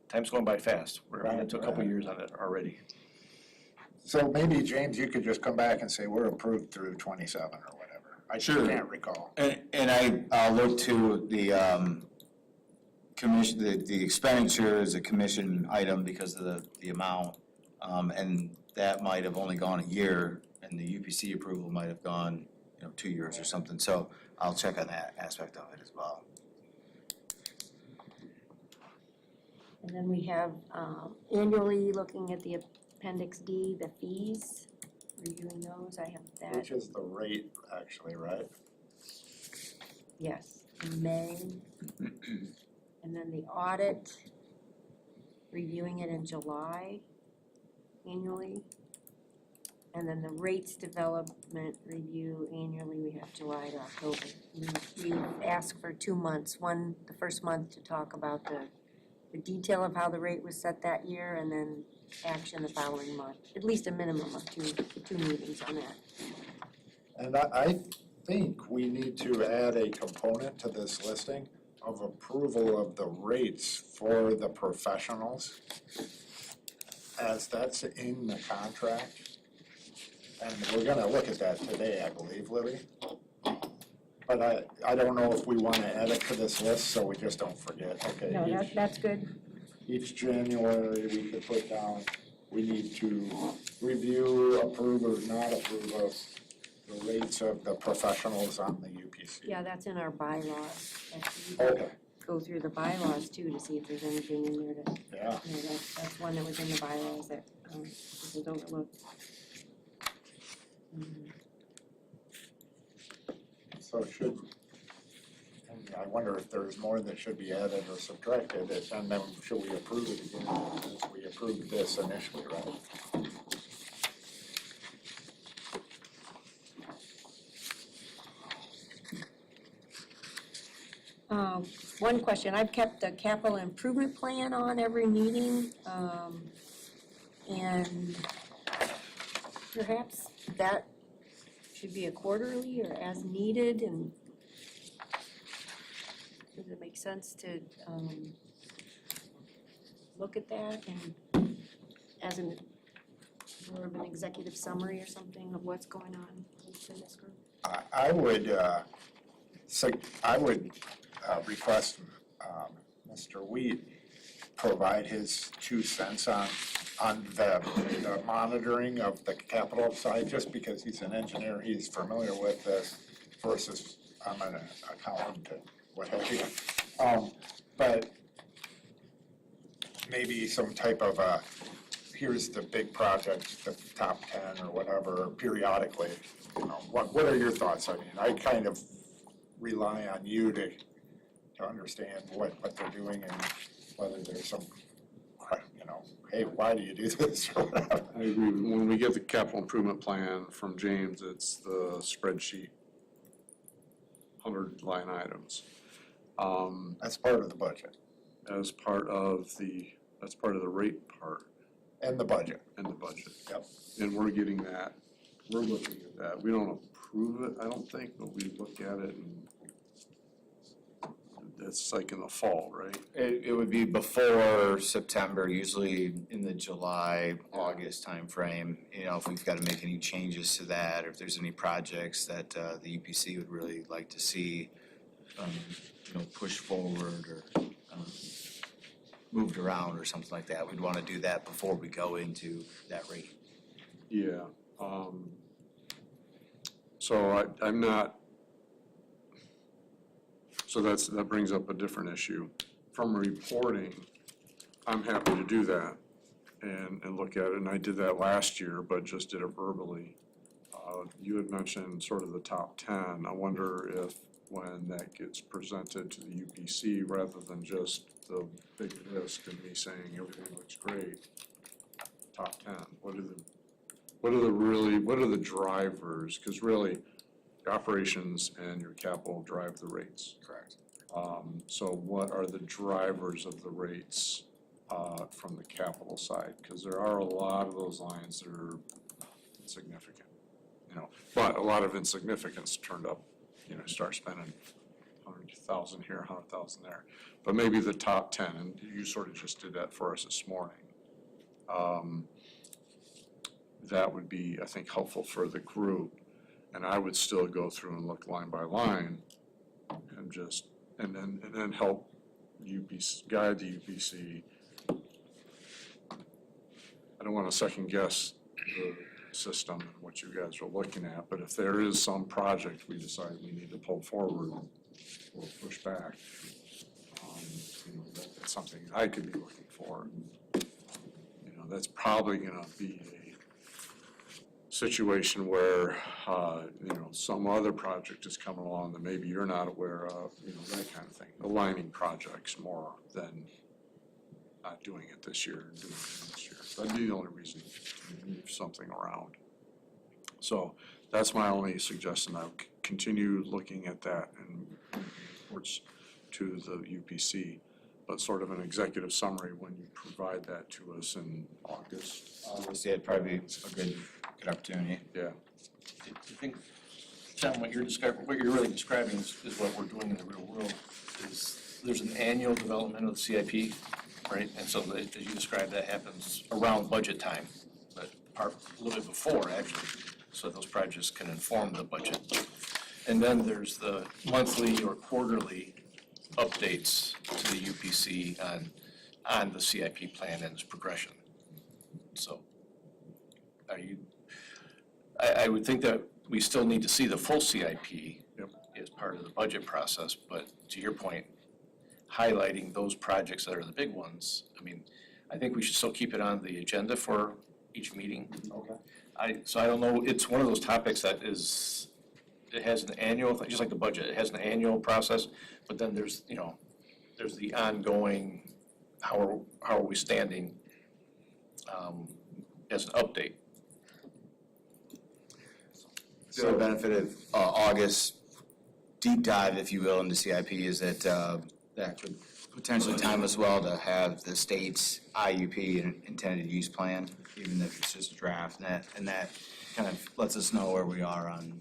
time's going by fast. We're into a couple years on it already. So maybe, James, you could just come back and say, we're approved through 27 or whatever. I Sure. can't recall. And I'll look to the commission, the expenditure is a commission item because of the amount. And that might have only gone a year, and the UPC approval might have gone, 2 years or something. So I'll check on that aspect of it as well. And then we have annually looking at the Appendix D, the fees, reviewing those, I have that, Which is the rate, actually, right? yes, in May. And then the audit, reviewing it in July annually. And then the rates development review annually, we have July to October. We ask for 2 months, the first month to talk about the detail of how the rate was set that year, and then action the following month, at least a minimum of two meetings on that. And I think we need to add a component to this listing of approval of the rates for the professionals, as that's in the contract. And we're gonna look at that today, I believe, Libby. But I don't know if we wanna add it to this list, so we just don't forget, okay? No, that's good. Each January, we could put down, we need to review, approve, or not approve of the rates of the professionals on the UPC. Yeah, that's in our bylaws. Okay, Go through the bylaws too to see if there's anything in there that, yeah. that's one that was in the bylaws that was overlooked. So I wonder if there's more that should be added or subtracted, and then should we approve it again? Since we approved this initially, right? One question, I've kept the capital improvement plan on every meeting, and perhaps that should be a quarterly or as needed, and does it make sense to, look at that and as more of an executive summary or something of what's going on in this group? I would, request, Mr. Wheat provide his 2 cents on the monitoring of the capital side, just because he's an engineer, he's familiar with this versus I'm an accountant, what have you. But maybe some type of here's the big project, the top 10 or whatever, periodically. You know, what are your thoughts? I mean, I kind of rely on you to understand what they're doing and whether there's some, you know, hey, why do you do this or whatever. I agree. When we get the capital improvement plan from James, it's the spreadsheet, 100 line items. That's part of the budget As part of the, that's part of the rate part and the budget. and the budget. Yep. And we're getting that, we're looking at that. We don't approve it, I don't think, but we look at it and it's like in the fall, right? It would be before September, usually in the July, August timeframe. You know, if we've got to make any changes to that, or if there's any projects that the UPC would really like to see, you know, pushed forward or moved around or something like that. We'd want to do that before we go into that rate. Yeah. So I'm not, so that brings up a different issue. From reporting, I'm happy to do that and look at it, and I did that last year, but just did it verbally. You had mentioned sort of the top 10. I wonder if when that gets presented to the UPC, rather than just the big list and me saying everything looks great, top 10, what are the drivers? Because really, your operations and your capital drive the rates. Correct. So what are the drivers of the rates from the capital side? Because there are a lot of those lines that are insignificant, you know, but a lot of insignificance turned up, you know, start spending 100,000 here, 100,000 there. But maybe the top 10, and you sort of just did that for us this morning. That would be, I think, helpful for the group. And I would still go through and look line by line and just, and then help UPC, guide the UPC. I don't want to second guess the system and what you guys are looking at, but if there is some project we decide we need to pull forward or push back, you know, that's something I could be looking for. You know, that's probably going to be a situation where, you know, some other project is coming along that maybe you're not aware of, you know, that kind of thing. Aligning projects more than not doing it this year and doing it next year. That'd be the only reason to move something around. So that's my only suggestion. I'll continue looking at that and reports to the UPC, but sort of an executive summary when you provide that to us in August. Yeah, it'd probably be a good opportunity. Yeah. I think, John, what you're really describing is what we're doing in the real world. Is there's an annual development of the CIP, right? And so as you described, that happens around budget time, but a little bit before actually, so those projects can inform the budget. And then there's the monthly or quarterly updates to the UPC on the CIP plan and its progression. So I would think that we still need to see the full CIP as part of the budget process, but to your point, highlighting those projects that are the big ones, I mean, I think we should still keep it on the agenda for each meeting. Okay. So I don't know, it's one of those topics that is it has an annual, just like the budget, it has an annual process, but then there's, there's the ongoing, how are we standing, as an update. The other benefit of August deep dive, if you will, into CIP is that that could potentially time us well to have the state's IUP, and intended use plan, even if it's just a draft, and that kind of lets us know where we are on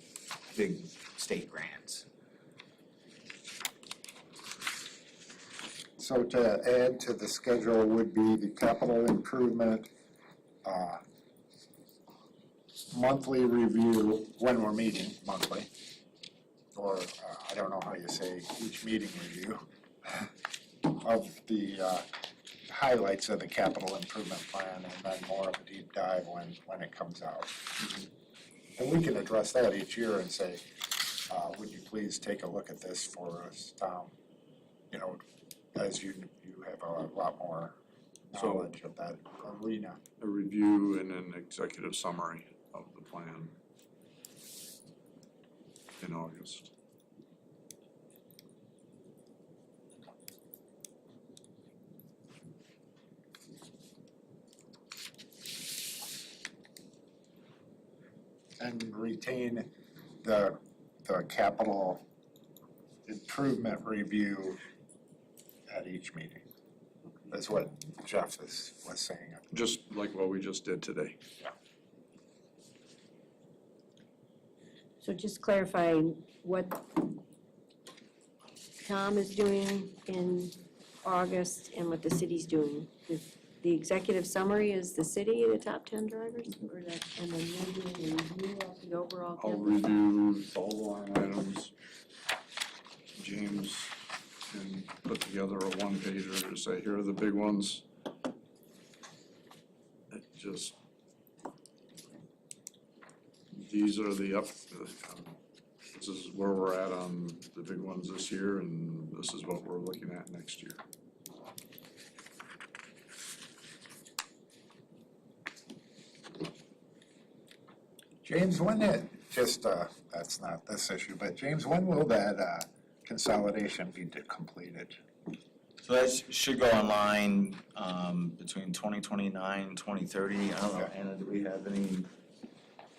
big state grants. So to add to the schedule would be the capital improvement, monthly review, when we're meeting, monthly, or I don't know how you say, each meeting review, of the highlights of the capital improvement plan, and then more of a deep dive when it comes out. And we can address that each year and say, would you please take a look at this for us, Tom? You know, as you have a lot more knowledge of that arena. A review and an executive summary of the plan in August. And retain the capital improvement review at each meeting. That's what Jeff was saying. Just like what we just did today. So just clarifying what Tom is doing in August and what the city's doing. The executive summary is the city, the top 10 drivers, or that, and then you're doing a review of the overall I'll capital? review all the line items. James can put together a one-pager to say, here are the big ones. It just, these are the this is where we're at on the big ones this year, and this is what we're looking at next year. James, when that's not this issue, but James, when will that consolidation be completed? So that should go online between 2029 and 2030. I don't know, Anna, do we have any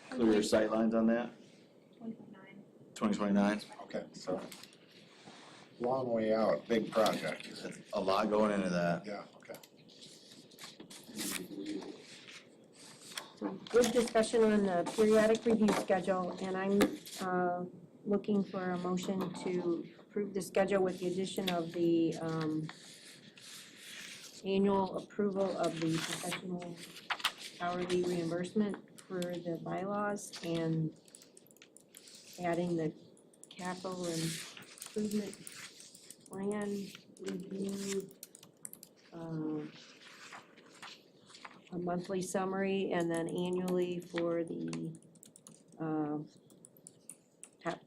clear sightlines on that? 2029? Okay, so long way out, big project. A lot going into that. Yeah, okay. So good discussion on the periodic review schedule, and I'm looking for a motion to approve the schedule with the addition of the annual approval of the professional hourly reimbursement for the bylaws and adding the capital improvement plan review, a monthly summary, and then annually for the top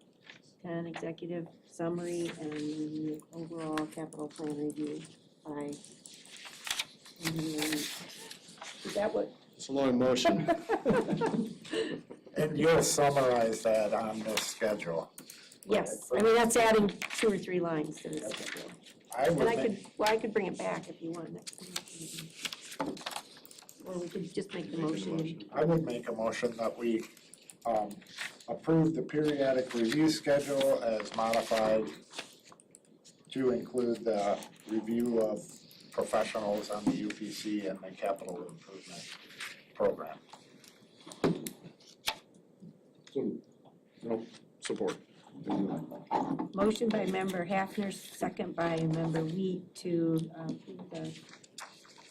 10 executive summary and the overall capital plan review by engineering. Is that what? It's a long motion. And you'll summarize that on this schedule. Yes, I mean, that's adding 2 or 3 lines to the schedule. I would And make, I could bring it back if you want next time. Or we could just make the motion. I would make a motion that we approve the periodic review schedule as modified to include the review of professionals on the UPC and the capital improvement program. No, support. Motion by member Hafner, second by member Wheat to approve the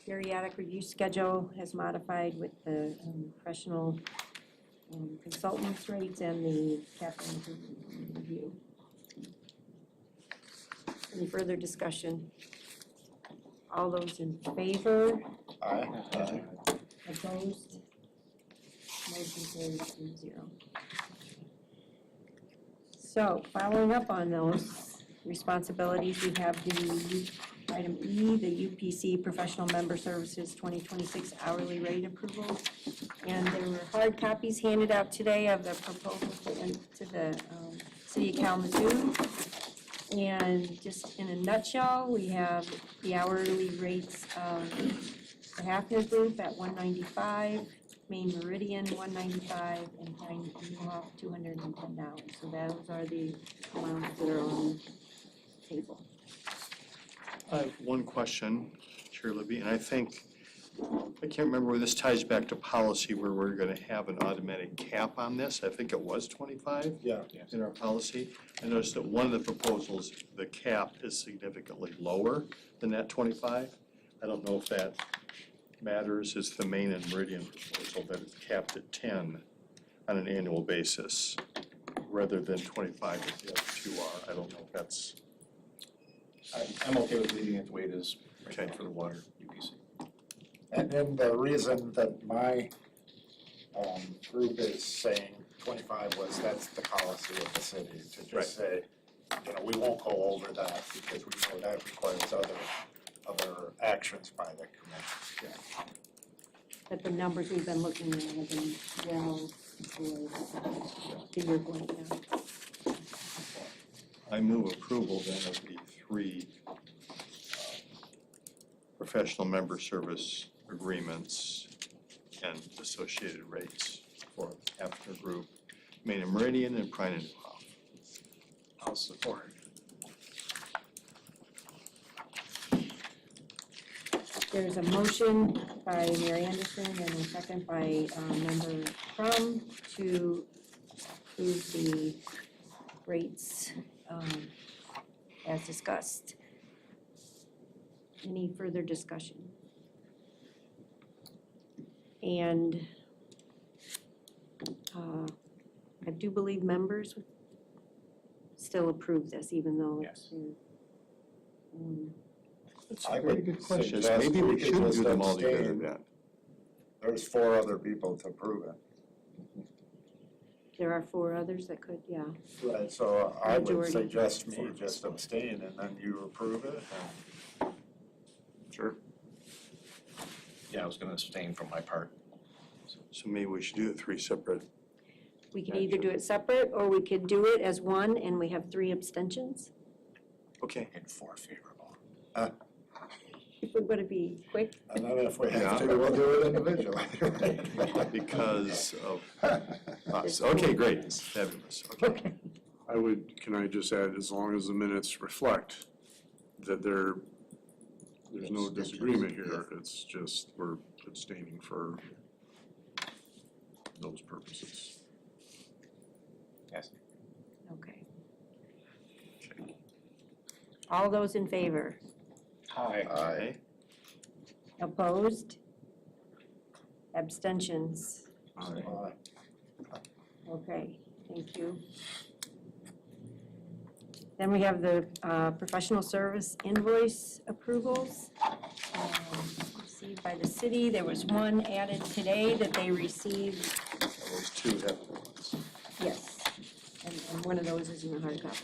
periodic review schedule as modified with the professional consultants rates and the capital improvement review. Any further discussion? All those in favor? Aye. Opposed? Motion carries 3-0. So, following up on those responsibilities, we have the Item E, the UPC Professional Member Services 2026 hourly rate approval. And there were hard copies handed out today of the proposal to the City of Kalamazoo. And just in a nutshell, we have the hourly rates of the Hafner Group at $195, Main Meridian $195, and Pine Newhoff $210. So those are the amounts that are on the table. I have one question, Chair Libby, and I can't remember where this ties back to policy where we're gonna have an automatic cap on this. I think it was 25 Yeah. in our policy. I noticed that one of the proposals, the cap is significantly lower than that 25. I don't know if that matters. It's the Main and Meridian proposal that is capped at 10 on an annual basis rather than 25 as the other two are. I don't know if that's, I'm okay with leaving it the way it is right now Okay. for the water UPC. And then the reason that my group is saying 25 was that's the policy of the city, to Right. just say, you know, we won't go over that because we know that requires other actions by the commission. But the numbers we've been looking at have been well below the year going down. I move approval then of the three professional member service agreements and associated rates for Hafner Group, Main and Meridian, and Prine and Newhoff. I'll support. There's a motion by Mayor Anderson and a second by Member Crum to approve the rates as discussed. Any further discussion? And I do believe members still approve this, even though it's. That's I a very would good question. suggest Maybe we we could should just do them all together abstain. then. There's 4 other people to prove it. There are 4 others that could, yeah. Right, so I would Majority. suggest me just abstain and then you approve it. Sure. Yeah, I was gonna abstain from my part. So maybe we should do it 3 separate. We could either do it separate, or we could do it as one, and we have 3 abstentions. Okay. And 4 favorable. If we're gonna be quick, And then if we have Yeah. to, we'll do it individually. Because of us. Okay, great. Fabulous. Okay. okay. Can I just add, as long as the minutes reflect that there's no disagreement here, it's just we're abstaining for those purposes. Yes. Okay. All those in favor? Hi. Okay. Opposed? Abstentions? Okay, thank you. Then we have the professional service invoice approvals received by the city. There was one added today that they received, Those 2 have ones. yes, and one of those is in the hard copy.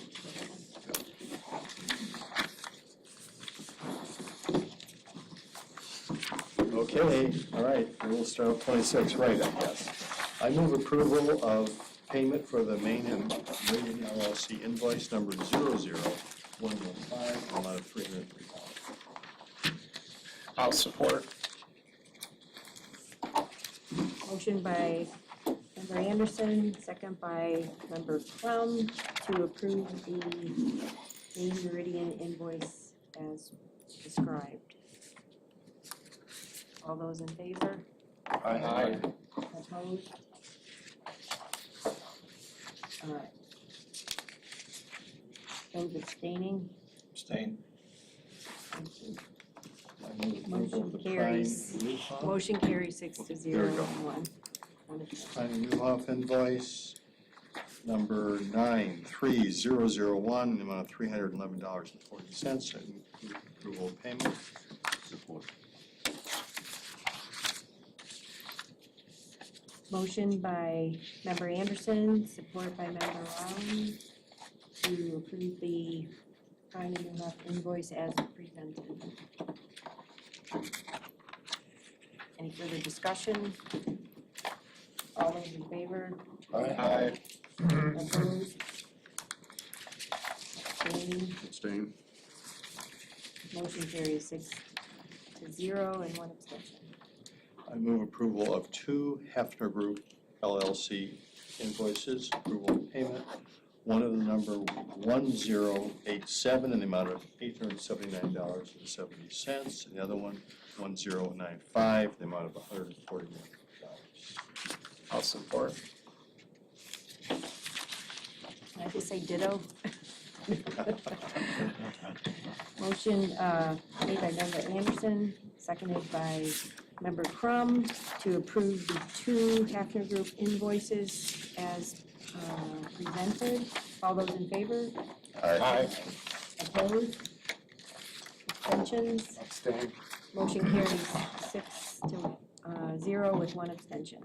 Okay, all right, we'll start with 26, right, I guess. I move approval of payment for the Main and Meridian LLC invoice number 00115, amount of $303. I'll support. Motion by Member Anderson, second by Member Crum to approve the Main Meridian invoice as described. All those in favor? Aye. Opposed? All right. Those abstaining? Abstain. Thank you. I move approval of Motion the carries. Prine Newhoff. Motion carries 6 to 0 There we go. and 1. One abstention. Prine Newhoff invoice number 93001, the amount of $311.40, and approval of payment. Support. Motion by Member Anderson, support by Member Rollins to approve the sign a new invoice as presented. Any further discussion? All those in favor? Aye. Opposed? Abstained? Abstain. Motion carries 6-0 and 1 abstention. I move approval of two Hefner Group LLC invoices, approval of payment. One of the number 1087 in the amount of $879.70, and the other one 1095 in the amount of $149. I'll support. Can I just say ditto? Motion made by Member Anderson, seconded by Member Crum to approve the two Hafner Group invoices as presented. All those in favor? Aye. Opposed? Abstentions? Abstain. Motion carries 6-0 with 1 abstention.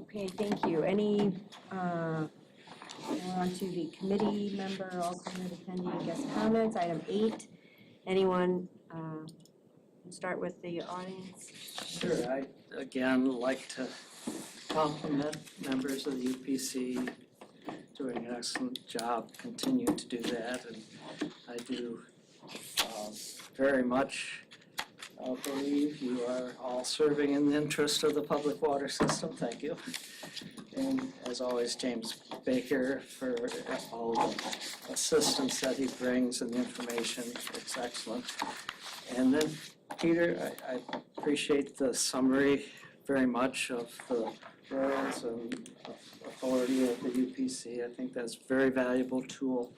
Okay, thank you. Any, on to the committee member, alternate attendee, guest comments. Item 8, anyone, we'll start with the audience. Sure, I again like to compliment members of the UPC, doing an excellent job, continue to do that, and I do very much believe you are all serving in the interest of the public water system. Thank you. And as always, James Baker for all the assistance that he brings and the information. It's excellent. And then Peter, I appreciate the summary very much of the roles and authority of the UPC. I think that's a very valuable tool.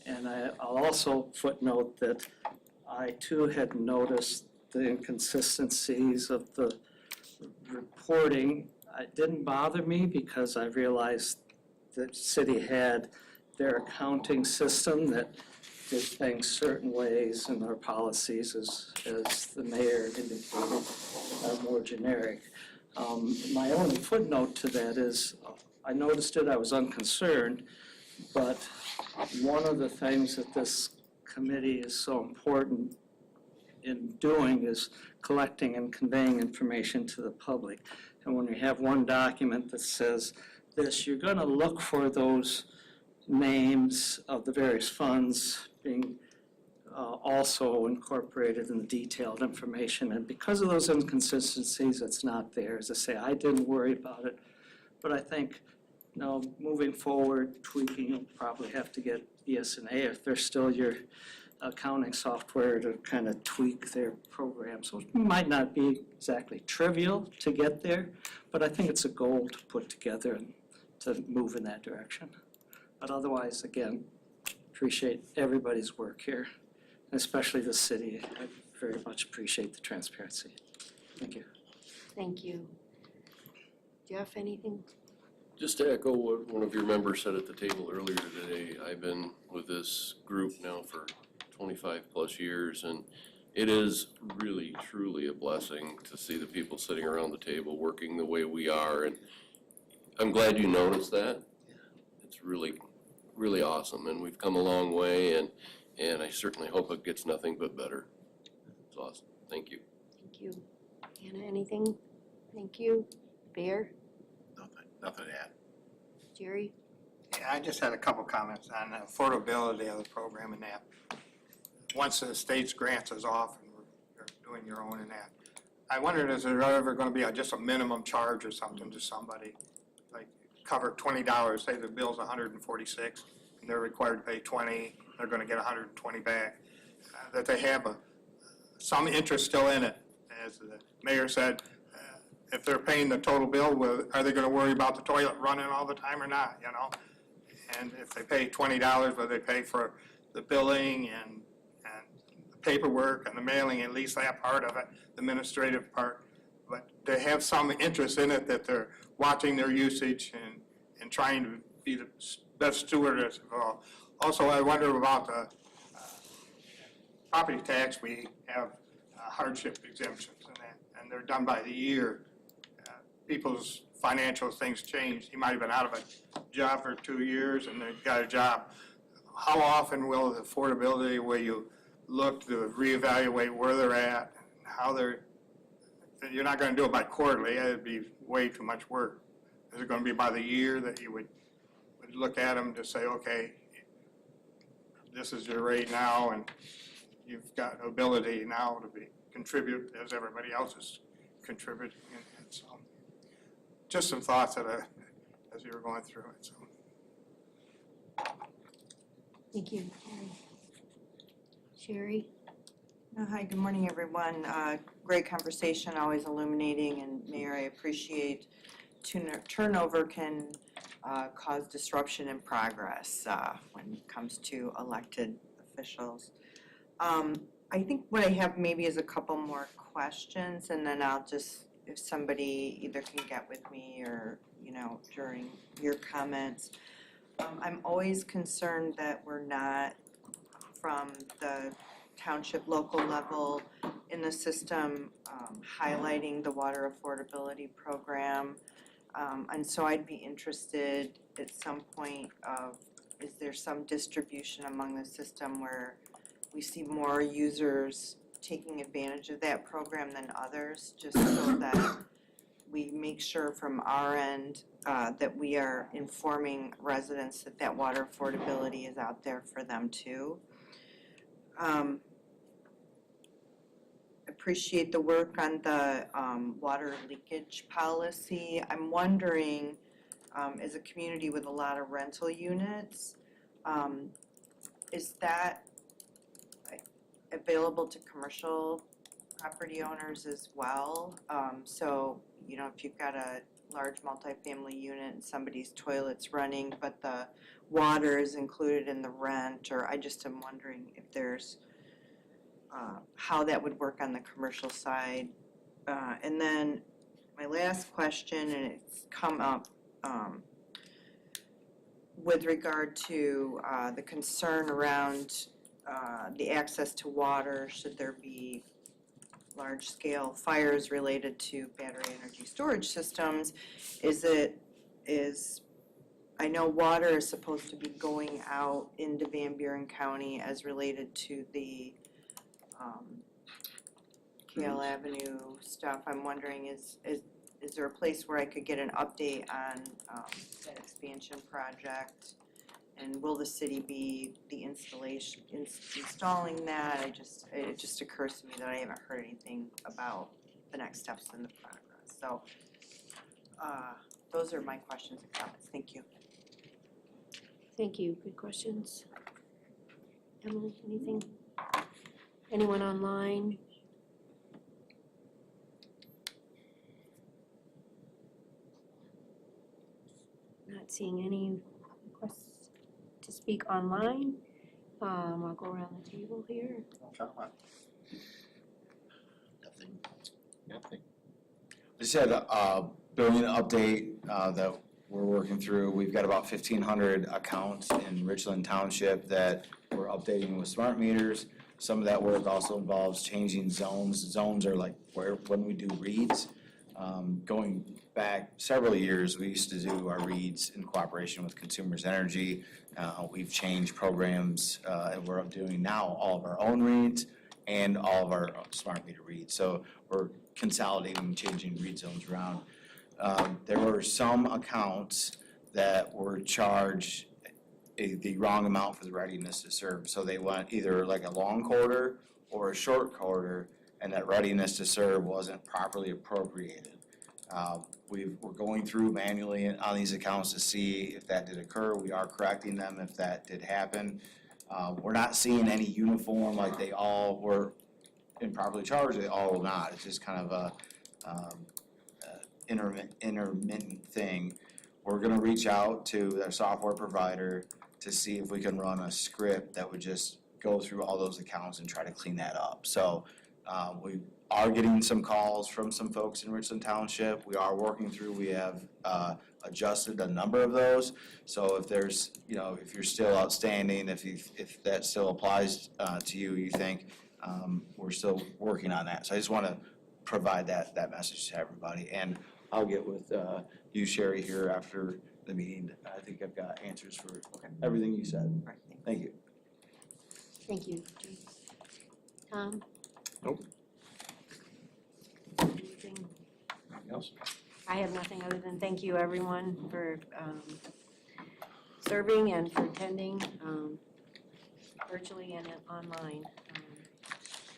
And I'll also footnote that I too had noticed the inconsistencies of the reporting. It didn't bother me because I realized that city had their accounting system that did things certain ways, and our policies, as the mayor indicated, are more generic. My only footnote to that is, I noticed it, I was unconcerned, but one of the things that this committee is so important in doing is collecting and conveying information to the public. And when we have one document that says this, you're going to look for those names of the various funds being also incorporated in the detailed information. And because of those inconsistencies, it's not there. As I say, I didn't worry about it. But I think, you know, moving forward, tweaking, you'll probably have to get ES&A if they're still your accounting software to kind of tweak their program. So it might not be exactly trivial to get there, but I think it's a goal to put together and to move in that direction. But otherwise, again, appreciate everybody's work here, especially the city. I very much appreciate the transparency. Thank you. Thank you. Jeff, anything? Just to echo what one of your members said at the table earlier today, I've been with this group now for 25 plus years, and it is really truly a blessing to see the people sitting around the table working the way we are, and I'm glad you noticed that. It's really, really awesome, and we've come a long way, and I certainly hope it gets nothing but better. It's awesome. Thank you. Thank you. Anna, anything? Thank you. Bear? Nothing to add. Jerry? Yeah, I just had a couple comments on the affordability of the program and that. Once the state's grants is off and you're doing your own and that, I wondered, is there ever going to be just a minimum charge or something to somebody? Like cover $20, say the bill's $146 and they're required to pay $20, they're going to get $120 back. That they have some interest still in it. As the mayor said, if they're paying the total bill, are they going to worry about the toilet running all the time or not, you know? And if they pay $20, whether they pay for the billing and the paperwork and the mailing, at least that part of it, the administrative part, but they have some interest in it, that they're watching their usage and trying to be the best steward as well. Also, I wonder about the property tax. We have hardship exemptions and they're done by the year. People's financial things change. He might have been out of a job for 2 years and they got a job how often will the affordability, will you look to reevaluate where they're at, how they're, you're not gonna do it by quarterly, it'd be way too much work. Is it gonna be by the year that you would look at them to say, okay, this is your rate now, and you've got ability now to contribute as everybody else is contributing, and so, just some thoughts that as you were going through it, so. Thank you. Sherry? Hi, good morning, everyone. Great conversation, always illuminating, and Mayor, I appreciate turnover can cause disruption in progress when it comes to elected officials. I think what I have maybe is a couple more questions, and then I'll just, if somebody either can get with me or, during your comments. I'm always concerned that we're not, from the township local level in the system, highlighting the water affordability program. And so I'd be interested at some point of, is there some distribution among the system where we see more users taking advantage of that program than others, just so that we make sure from our end that we are informing residents that that water affordability is out there for them too. Appreciate the work on the water leakage policy. I'm wondering, as a community with a lot of rental units, is that available to commercial property owners as well? So, if you've got a large multifamily unit and somebody's toilet's running, but the water is included in the rent, or I just am wondering if there's how that would work on the commercial side. And then my last question, and it's come up with regard to the concern around the access to water, should there be large-scale fires related to battery energy storage systems, I know water is supposed to be going out into Van Buren County as related to the Kale Avenue stuff. I'm wondering, is there a place where I could get an update on that expansion project? And will the city be the installing that? It just occurs to me that I haven't heard anything about the next steps in the progress. So those are my questions and comments. Thank you. Thank you. Good questions. Emily, anything? Anyone online? Not seeing any requests to speak online. I'll go around the table here. Nothing. Just had a billing update that we're working through. We've got about 1,500 accounts in Richland Township that we're updating with smart meters. Some of that work also involves changing zones. Zones are like when we do reads. Going back several years, we used to do our reads in cooperation with Consumers Energy. We've changed programs, and we're doing now all of our own reads and all of our smart meter reads. So we're consolidating, changing read zones around. There were some accounts that were charged the wrong amount for the readiness to serve. So they went either like a long quarter or a short quarter, and that readiness to serve wasn't properly appropriated. We're going through manually on these accounts to see if that did occur. We are correcting them if that did happen. We're not seeing any uniform, like they all were improperly charged, they all will not. It's just kind of a intermittent thing. We're gonna reach out to their software provider to see if we can run a script that would just go through all those accounts and try to clean that up. So we are getting some calls from some folks in Richland Township. We are working through, we have adjusted a number of those. So if there's, if you're still outstanding, if that still applies to you, you think, we're still working on that. So I just want to provide that message to everybody. And I'll get with you, Sherry, here after the meeting. I think I've got answers for everything you said. Right, thank you. Thank you. Thank you, James. Tom? Nope. Anything? Anything else? I have nothing other than thank you, everyone, for serving and for attending virtually and online.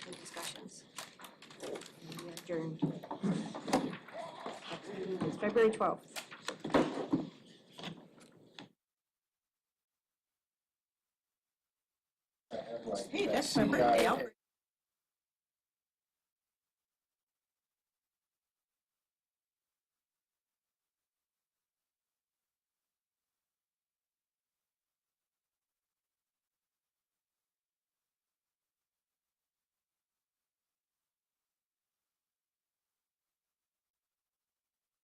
Good discussions. And we adjourn. Next meeting is February 12th.